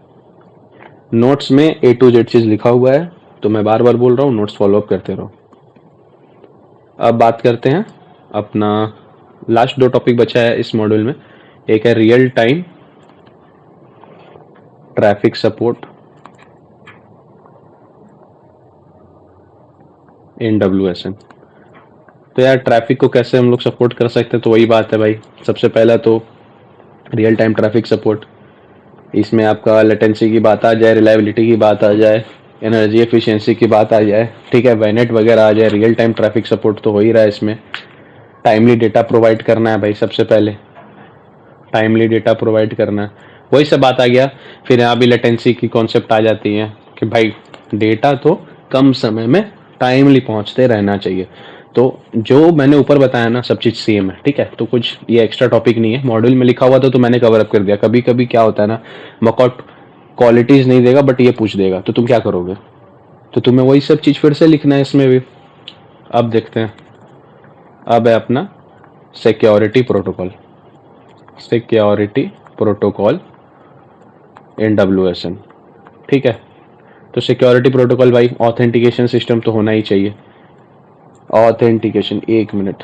नोट्स में A to Z चीज लिखा हुआ है, तो मैं बार बार बोल रहा हूँ, नोट्स फॉलो अप करते रहो। अब बात करते हैं अपना लास्ट 2 टॉपिक बचा है इस मॉड्यूल में। एक है real time traffic support in WSN। तो यार ट्रैफिक को कैसे हम लोग सपोर्ट कर सकते हैं, तो वही बात है भाई, सबसे पहला तो रियल टाइम ट्रैफिक सपोर्ट, इसमें आपका लेटेंसी की बात आ जाए, रिलायबिलिटी की बात आ जाए, एनर्जी एफिशिएंसी की बात आ जाए, ठीक है, वाइनेट वगैरह आ जाए, रियल टाइम ट्रैफिक सपोर्ट तो हो ही रहा है इसमें। टाइमली डेटा प्रोवाइड करना है भाई, सबसे पहले टाइमली डेटा प्रोवाइड करना है, वही सब बात आ गया। फिर यहाँ भी लेटेंसी की कॉन्सेप्ट आ जाती है कि भाई डेटा तो कम समय में टाइमली पहुंचते रहना चाहिए। तो जो मैंने ऊपर बताया ना सब चीज़ सेम है। ठीक है, तो कुछ ये एक्स्ट्रा टॉपिक नहीं है, मॉड्यूल में लिखा हुआ था तो मैंने कवर अप कर दिया। कभी कभी क्या होता है ना, मकआउट क्वालिटीज नहीं देगा बट ये पूछ देगा, तो तुम क्या करोगे? तो तुम्हें वही सब चीज़ फिर से लिखना है इसमें भी। अब देखते हैं, अब है अपना सिक्योरिटी प्रोटोकॉल, सिक्योरिटी प्रोटोकॉल इन WSN। ठीक है, तो सिक्योरिटी प्रोटोकॉल भाई ऑथेंटिकेशन सिस्टम तो होना ही चाहिए। ऑथेंटिकेशन, 1 मिनट,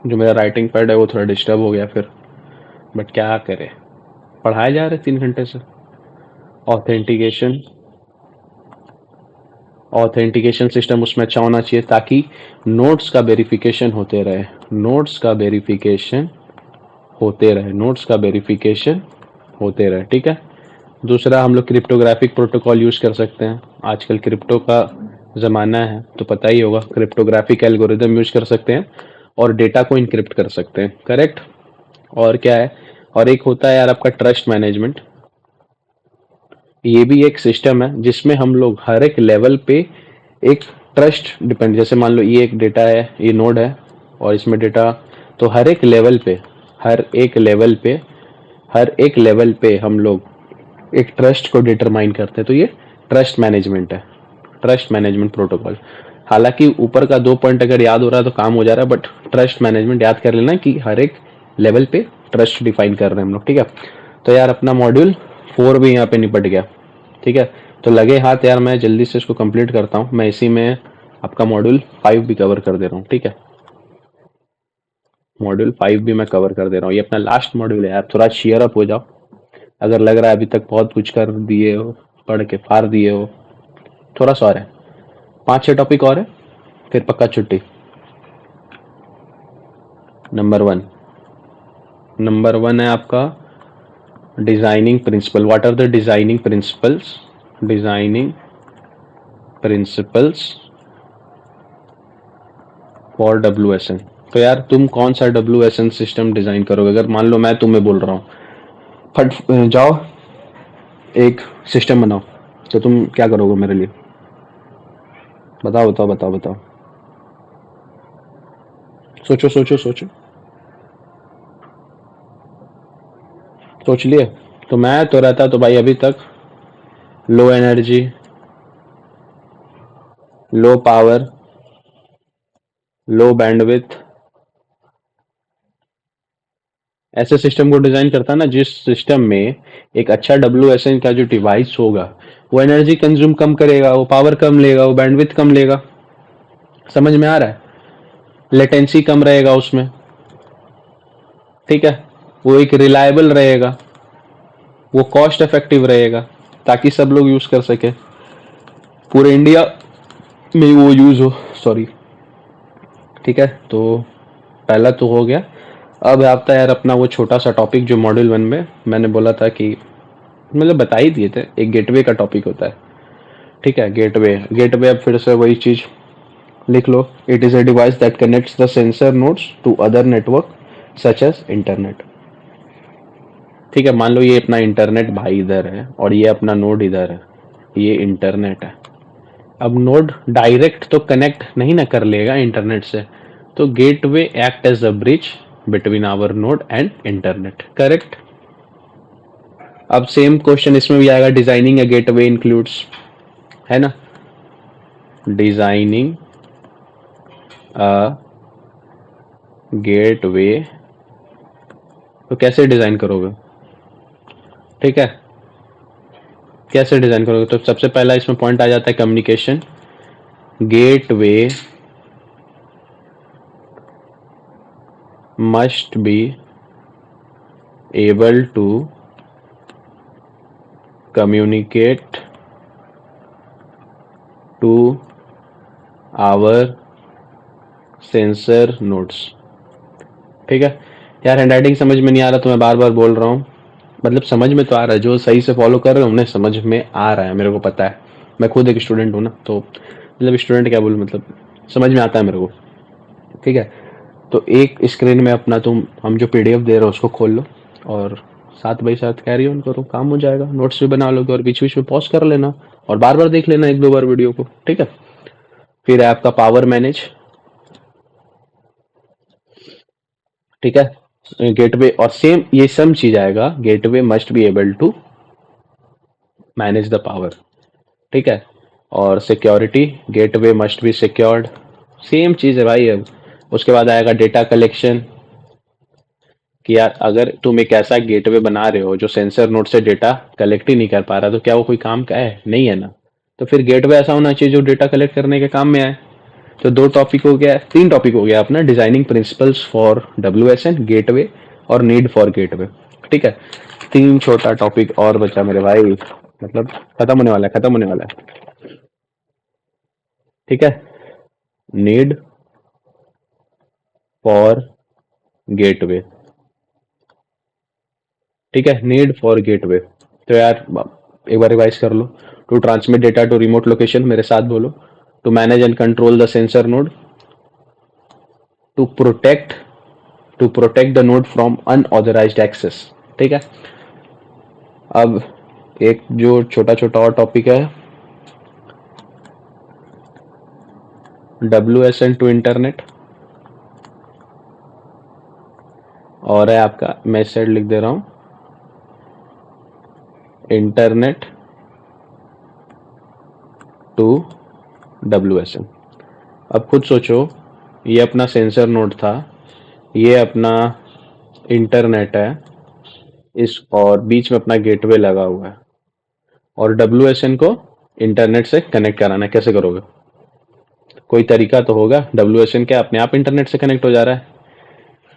जो मेरा राइटिंग पैड है वो थोड़ा डिस्टर्ब हो गया फिर, बट क्या करें, पढ़ाए जा रहे 3 घंटे से। ऑथेंटिकेशन, ऑथेंटिकेशन सिस्टम उसमें अच्छा होना चाहिए ताकि नोट्स का वेरिफिकेशन होते रहे, नोट्स का वेरिफिकेशन होते रहे, नोट्स का वेरिफिकेशन होते रहे। ठीक है, दूसरा हम लोग क्रिप्टोग्राफिक प्रोटोकॉल यूज कर सकते हैं, आजकल क्रिप्टो का ज़माना है तो पता ही होगा, क्रिप्टोग्राफिक एल्गोरिदम यूज कर सकते हैं और डेटा को इनक्रिप्ट कर सकते हैं। करेक्ट, और क्या है, और एक होता है यार आपका ट्रस्ट मैनेजमेंट। ये भी एक सिस्टम है जिसमें हम लोग हर एक लेवल पे एक ट्रस्ट डिपेंड, जैसे मान लो ये एक डेटा है, ये नोड है और इसमें डेटा, तो हर एक लेवल पे, हर एक लेवल पे, हर एक लेवल पे हम लोग एक ट्रस्ट को डिटरमाइन करते हैं। तो ये ट्रस्ट मैनेजमेंट है, ट्रस्ट मैनेजमेंट प्रोटोकॉल। हालांकि ऊपर का 2 पॉइंट अगर याद हो रहा है तो काम हो जा रहा है, बट ट्रस्ट मैनेजमेंट याद कर लेना कि हर एक लेवल पे ट्रस्ट डिफाइन कर रहे हैं हम लोग। ठीक है, तो यार अपना मॉड्यूल 4 भी यहाँ पे निपट गया। ठीक है, तो लगे हाथ यार, मैं जल्दी से इसको कंप्लीट करता हूँ, मैं इसी में आपका मॉड्यूल 5 भी कवर कर दे रहा हूँ। ठीक है, मॉड्यूल 5 भी मैं कवर कर दे रहा हूँ, ये अपना लास्ट मॉड्यूल है यार, थोड़ा cheer अप हो जाओ। अगर लग रहा है अभी तक बहुत कुछ कर दिए हो, पढ़ के फाड़ दिए हो, थोड़ा सा और है, 5-6 टॉपिक और है, फिर पक्का छुट्टी। नंबर 1 है आपका designing principle. What are the designing principles? Designing principles for WSN। तो यार तुम कौन सा WSN सिस्टम डिजाइन करोगे? अगर मान लो मैं तुम्हें बोल रहा हूँ फट जाओ एक सिस्टम बनाओ, तो तुम क्या करोगे मेरे लिए? बताओ बताओ बताओ बताओ, सोचो सोचो सोचो, सोच लिए? तो मैं तो रहता तो भाई अभी तक लो एनर्जी, लो पावर, लो बैंडविथ, ऐसे सिस्टम को डिजाइन करता ना जिस सिस्टम में एक अच्छा WSN का जो डिवाइस होगा वो एनर्जी कंज्यूम कम करेगा, वो पावर कम लेगा, वो बैंडविथ कम लेगा। समझ में आ रहा है? लेटेंसी कम रहेगा उसमें। ठीक है, वो एक रिलायबल रहेगा, वो कॉस्ट इफेक्टिव रहेगा ताकि सब लोग यूज कर सके। पूरे इंडिया में वो यूज हो, सॉरी। ठीक है, तो पहला तो हो गया। अब आता है यार अपना वो छोटा सा टॉपिक जो मॉड्यूल 1 में मैंने बोला था कि मतलब बता ही दिए थे, एक गेटवे का टॉपिक होता है। ठीक है, गेटवे। गेटवे अब फिर से वही चीज लिख लो। It is a device that connects the sensor nodes to other network such as internet. ठीक है, मान लो ये अपना इंटरनेट भाई इधर है और ये अपना नोड इधर है, ये इंटरनेट है। अब नोड डायरेक्ट तो कनेक्ट नहीं ना कर लेगा इंटरनेट से, तो gateway act as a bridge between our node and internet, correct. अब सेम क्वेश्चन इसमें भी आएगा, डिजाइनिंग अ गेटवे इंक्लूड्स, है ना, डिजाइनिंग अ गेटवे। तो कैसे डिजाइन करोगे? ठीक है, कैसे डिजाइन करोगे? तो सबसे पहला इसमें पॉइंट आ जाता है communication. Gateway must be able to communicate to our sensor nodes. ठीक है यार, हैंडराइटिंग समझ में नहीं आ रहा तो मैं बार बार बोल रहा हूँ, मतलब समझ में तो आ रहा है, जो सही से फॉलो कर रहे हैं उन्हें समझ में आ रहा है, मेरे को पता है। मैं खुद एक स्टूडेंट हूँ ना, तो मतलब स्टूडेंट क्या बोलूँ, मतलब समझ में आता है मेरे को। ठीक है, तो एक स्क्रीन में अपना तुम हम जो पीडीएफ दे रहे हो उसको खोल लो और साथ बाई साथ कैरी ऑन करो, काम हो जाएगा। नोट्स भी बना लोगे और बीच बीच में पॉज कर लेना और बार बार देख लेना एक दो बार वीडियो को। ठीक है, फिर है आपका पावर मैनेज। ठीक है, गेटवे और सेम ये सब चीज आएगा, gateway must be able to manage the power. ठीक है, और security, gateway must be secured, same चीज है भाई। अब उसके बाद आएगा डेटा कलेक्शन, कि यार अगर तुम एक ऐसा गेटवे बना रहे हो जो सेंसर नोड से डेटा कलेक्ट ही नहीं कर पा रहा, तो क्या वो कोई काम का है? नहीं है ना। तो फिर गेटवे ऐसा होना चाहिए जो डेटा कलेक्ट करने के काम में आए। तो दो टॉपिक हो गया, तीन टॉपिक हो गया अपना, designing principles for WSN, gateway और नीड फॉर गेटवे। ठीक है, तीन छोटा टॉपिक और बचा मेरे भाई, मतलब खत्म होने वाला है, खत्म होने वाला है। ठीक है, नीड फॉर गेटवे। ठीक है, नीड फॉर गेटवे। तो यार एक बार रिवाइज कर लो। To transmit data to remote location, मेरे साथ बोलो। To manage and control the sensor node. To protect the node from unauthorised access. ठीक है, अब एक जो छोटा छोटा और टॉपिक है, WSN टू इंटरनेट, और है आपका, मैं इस साइड लिख दे रहा हूं, इंटरनेट टू WSN। अब खुद सोचो, ये अपना सेंसर नोड था, ये अपना इंटरनेट है, इस और बीच में अपना गेटवे लगा हुआ है, और WSN को इंटरनेट से कनेक्ट कराना है। कैसे करोगे? कोई तरीका तो होगा। WSN क्या अपने आप इंटरनेट से कनेक्ट हो जा रहा है,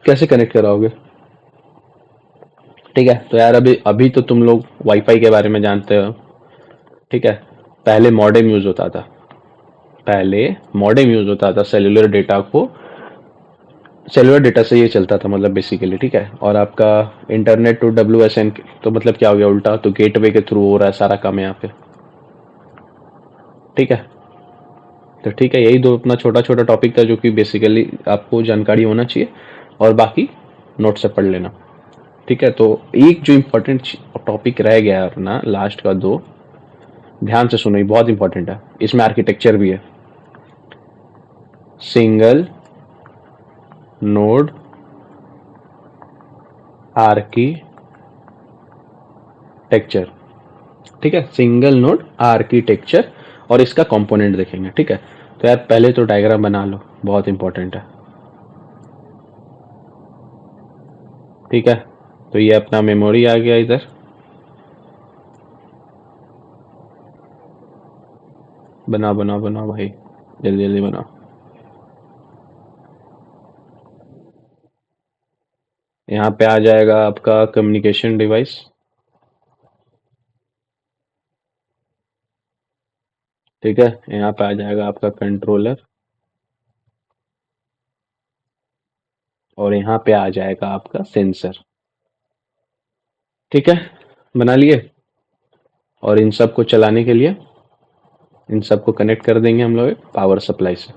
कैसे कनेक्ट कराओगे? ठीक है, तो यार अभी अभी तो तुम लोग वाईफाई के बारे में जानते हो। ठीक है, पहले मॉडेम यूज होता था, पहले मॉडेम यूज होता था सेलुलर डेटा को, सेलुलर डेटा से ये चलता था मतलब बेसिकली। ठीक है, और आपका इंटरनेट टू WSN, तो मतलब क्या हो गया उल्टा, तो गेटवे के थ्रू हो रहा है सारा काम यहाँ पे। ठीक है, तो ठीक है, यही दो अपना छोटा छोटा टॉपिक था जो कि बेसिकली आपको जानकारी होना चाहिए, और बाकी नोट से पढ़ लेना। ठीक है, तो एक जो इम्पोर्टेंट टॉपिक रह गया है अपना लास्ट का, दो ध्यान से सुनो, ये बहुत इंपॉर्टेंट है, इसमें आर्किटेक्चर भी है। Single node architecture. ठीक है, सिंगल नोड आर्किटेक्चर, और इसका कंपोनेंट देखेंगे। ठीक है, तो यार पहले तो डायग्राम बना लो, बहुत इंपॉर्टेंट है। ठीक है, तो ये अपना मेमोरी आ गया इधर, बना बना बना भाई, जल्दी जल्दी बनाओ। यहाँ पे आ जाएगा आपका कम्युनिकेशन डिवाइस। ठीक है, यहाँ पे आ जाएगा आपका कंट्रोलर और यहाँ पे आ जाएगा आपका सेंसर। ठीक है, बना लिए। और इन सब को चलाने के लिए इन सब को कनेक्ट कर देंगे हम लोग पावर सप्लाई से।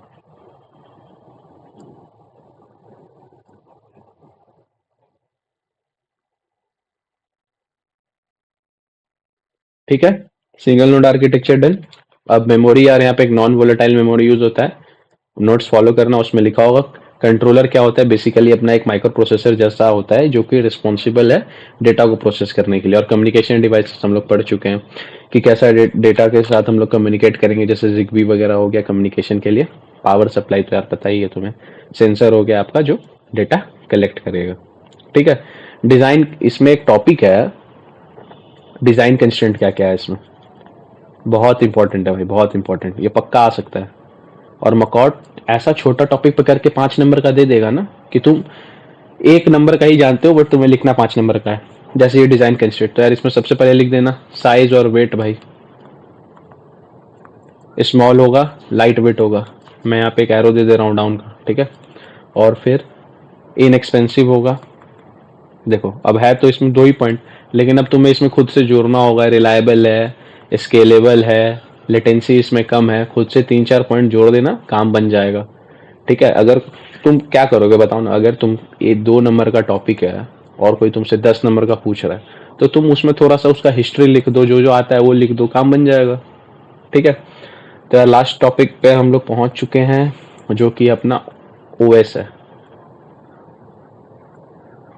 ठीक है, सिंगल नोड आर्किटेक्चर डन। अब मेमोरी यार, यहाँ पे एक नॉन वोलेटाइल मेमोरी यूज होता है, नोट्स फॉलो करना, उसमें लिखा होगा। कंट्रोलर क्या होता है, बेसिकली अपना एक माइक्रो प्रोसेसर जैसा होता है जो कि रिस्पॉन्सिबल है डेटा को प्रोसेस करने के लिए। और कम्युनिकेशन डिवाइस हम लोग पढ़ चुके हैं कि कैसा डेटा के साथ हम लोग कम्युनिकेट करेंगे, जैसे जिगबी वगैरह हो गया कम्युनिकेशन के लिए। पावर सप्लाई तो यार पता ही है तुम्हें। सेंसर हो गया आपका जो डेटा कलेक्ट करेगा। ठीक है, डिजाइन, इसमें एक टॉपिक है डिजाइन कंस्ट्रेंट क्या क्या है इसमें, बहुत इंपॉर्टेंट है भाई, बहुत इंपॉर्टेंट, ये पक्का आ सकता है। और मकॉट ऐसा छोटा टॉपिक पकड़ के 5 नंबर का दे देगा ना कि तुम 1 नंबर का ही जानते हो बट तुम्हें लिखना 5 नंबर का है। जैसे ये डिजाइन कंस्ट्रेंट, तो यार इसमें सबसे पहले लिख देना साइज और वेट भाई। स्मॉल होगा, लाइट वेट होगा, मैं यहाँ पे एक एरो दे दे रहा हूँ डाउन का। ठीक है, और फिर इनएक्सपेंसिव होगा। देखो अब है तो इसमें 2 ही पॉइंट, लेकिन अब तुम्हें इसमें खुद से जोड़ना होगा। रिलायबल है, स्केलेबल है, लेटेंसी इसमें कम है, खुद से 3-4 पॉइंट जोड़ देना, काम बन जाएगा। ठीक है, अगर तुम क्या करोगे बताओ ना, अगर तुम ये 2 नंबर का टॉपिक है और कोई तुमसे 10 नंबर का पूछ रहा है तो तुम उसमें थोड़ा सा उसका हिस्ट्री लिख दो, जो जो आता है वो लिख दो, काम बन जाएगा। ठीक है, तो यार लास्ट टॉपिक पे हम लोग पहुंच चुके हैं जो कि अपना ओएस है।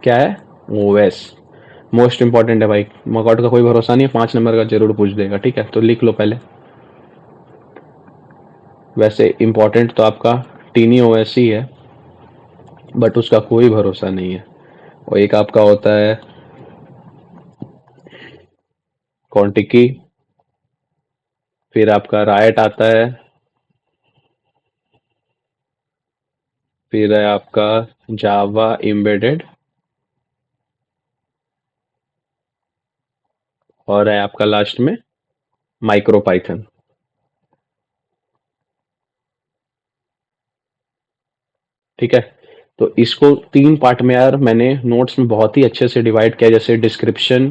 क्या है? ओएस मोस्ट इंपॉर्टेंट है भाई, मकॉट का कोई भरोसा नहीं है, 5 नंबर का जरूर पूछ देगा। ठीक है, तो लिख लो पहले। वैसे इंपॉर्टेंट तो आपका टीनी ओएस ही है बट उसका कोई भरोसा नहीं है। और एक आपका होता है कॉन्टिकी, फिर आपका रायट आता है, फिर है आपका जावा एम्बेडेड, और है आपका लास्ट में माइक्रो पाइथन। ठीक है, तो इसको 3 पार्ट में यार मैंने नोट्स में बहुत ही अच्छे से डिवाइड किया, जैसे डिस्क्रिप्शन,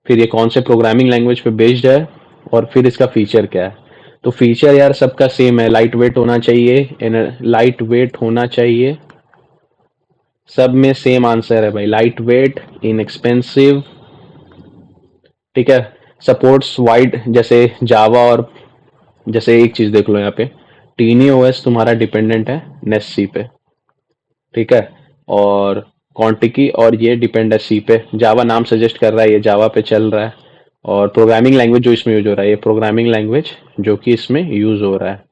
फिर ये कौन से प्रोग्रामिंग लैंग्वेज पे बेस्ड है, और फिर इसका फीचर क्या है। तो फीचर यार सबका सेम है, लाइट वेट होना चाहिए, लाइट वेट होना चाहिए, सब में सेम आंसर है भाई, लाइट वेट, इनएक्सपेंसिव। ठीक है, सपोर्ट्स वाइड, जैसे जावा, और जैसे एक चीज देख लो यहाँ पे, टीनी ओएस तुम्हारा डिपेंडेंट है नेस्सी पे। ठीक है, और क्वांटिकी और ये डिपेंड है सी पे, जावा नाम सजेस्ट कर रहा है, ये जावा पे चल रहा है। और प्रोग्रामिंग लैंग्वेज जो इसमें यूज हो रहा है, ये प्रोग्रामिंग लैंग्वेज जो कि इसमें यूज हो रहा है।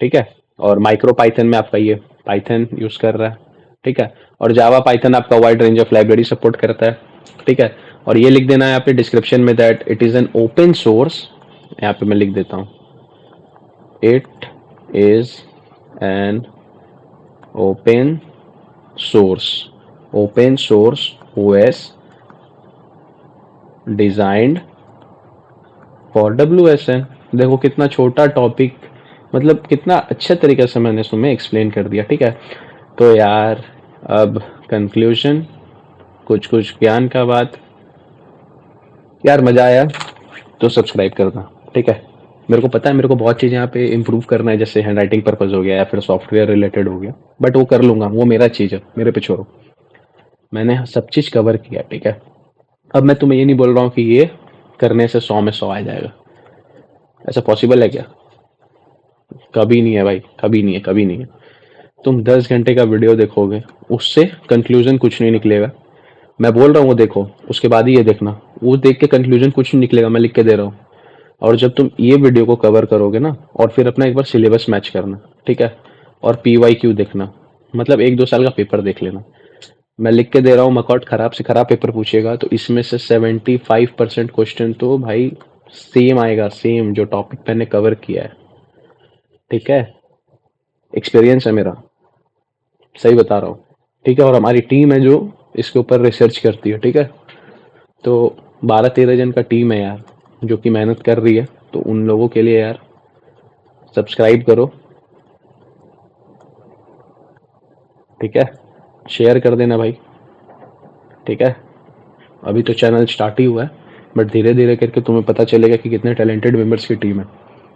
ठीक है, और माइक्रो पाइथन में आपका ये पाइथन यूज कर रहा है। ठीक है, और जावा पाइथन आपका wide range of library support करता है। ठीक है, और ये लिख देना है यहाँ पे डिस्क्रिप्शन में that it is an open source, यहाँ पे मैं लिख देता हूँ, it is an open source, open source OS designed for WSN। देखो कितना छोटा टॉपिक, मतलब कितना अच्छे तरीके से मैंने तुम्हें एक्सप्लेन कर दिया। ठीक है, तो यार अब कंक्लूजन, कुछ कुछ ज्ञान का बात। यार मजा आया तो सब्सक्राइब करना। ठीक है, मेरे को पता है मेरे को बहुत चीज़ें यहाँ पे इम्प्रूव करना है, जैसे हैंड राइटिंग पर्पज हो गया या फिर सॉफ्टवेयर रिलेटेड हो गया, बट वो कर लूंगा, वो मेरा चीज़ है, मेरे पे छोड़ो, मैंने सब चीज़ कवर किया। ठीक है, अब मैं तुम्हें ये नहीं बोल रहा हूँ कि ये करने से 100 में 100 आ जाएगा, ऐसा पॉसिबल है क्या? कभी नहीं है भाई, कभी नहीं है, कभी नहीं है। तुम 10 घंटे का वीडियो देखोगे, उससे कंक्लूजन कुछ नहीं निकलेगा। मैं बोल रहा हूँ वो देखो, उसके बाद ही ये देखना, वो देख के कंक्लूजन कुछ नहीं निकलेगा, मैं लिख के दे रहा हूँ। और जब तुम ये वीडियो को कवर करोगे ना, और फिर अपना एक बार सिलेबस मैच करना। ठीक है, और PYQ देखना, मतलब 1-2 साल का पेपर देख लेना। मैं लिख के दे रहा हूँ, मकॉट खराब से खराब पेपर पूछेगा तो इसमें से 75% क्वेश्चन तो भाई सेम आएगा, सेम जो टॉपिक मैंने कवर किया है। ठीक है, एक्सपीरियंस है मेरा, सही बता रहा हूँ। ठीक है, और हमारी टीम है जो इसके ऊपर रिसर्च करती है। ठीक है, तो 12-13 जन का टीम है यार जो कि मेहनत कर रही है। तो उन लोगों के लिए यार सब्सक्राइब करो, ठीक है, शेयर कर देना भाई, ठीक है। अभी तो चैनल स्टार्ट ही हुआ है, बट धीरे धीरे करके तुम्हें पता चलेगा कि कितने टैलेंटेड मेंबर्स की टीम है।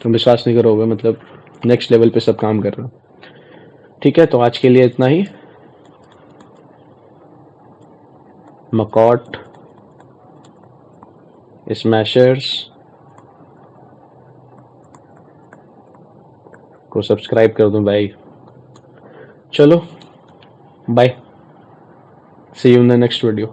तुम विश्वास नहीं करोगे, मतलब नेक्स्ट लेवल पे सब काम कर रहे हो। ठीक है, तो आज के लिए इतना ही। मकॉट स्मैशर्स को सब्सक्राइब कर दो भाई। चलो bye, see you in the next video.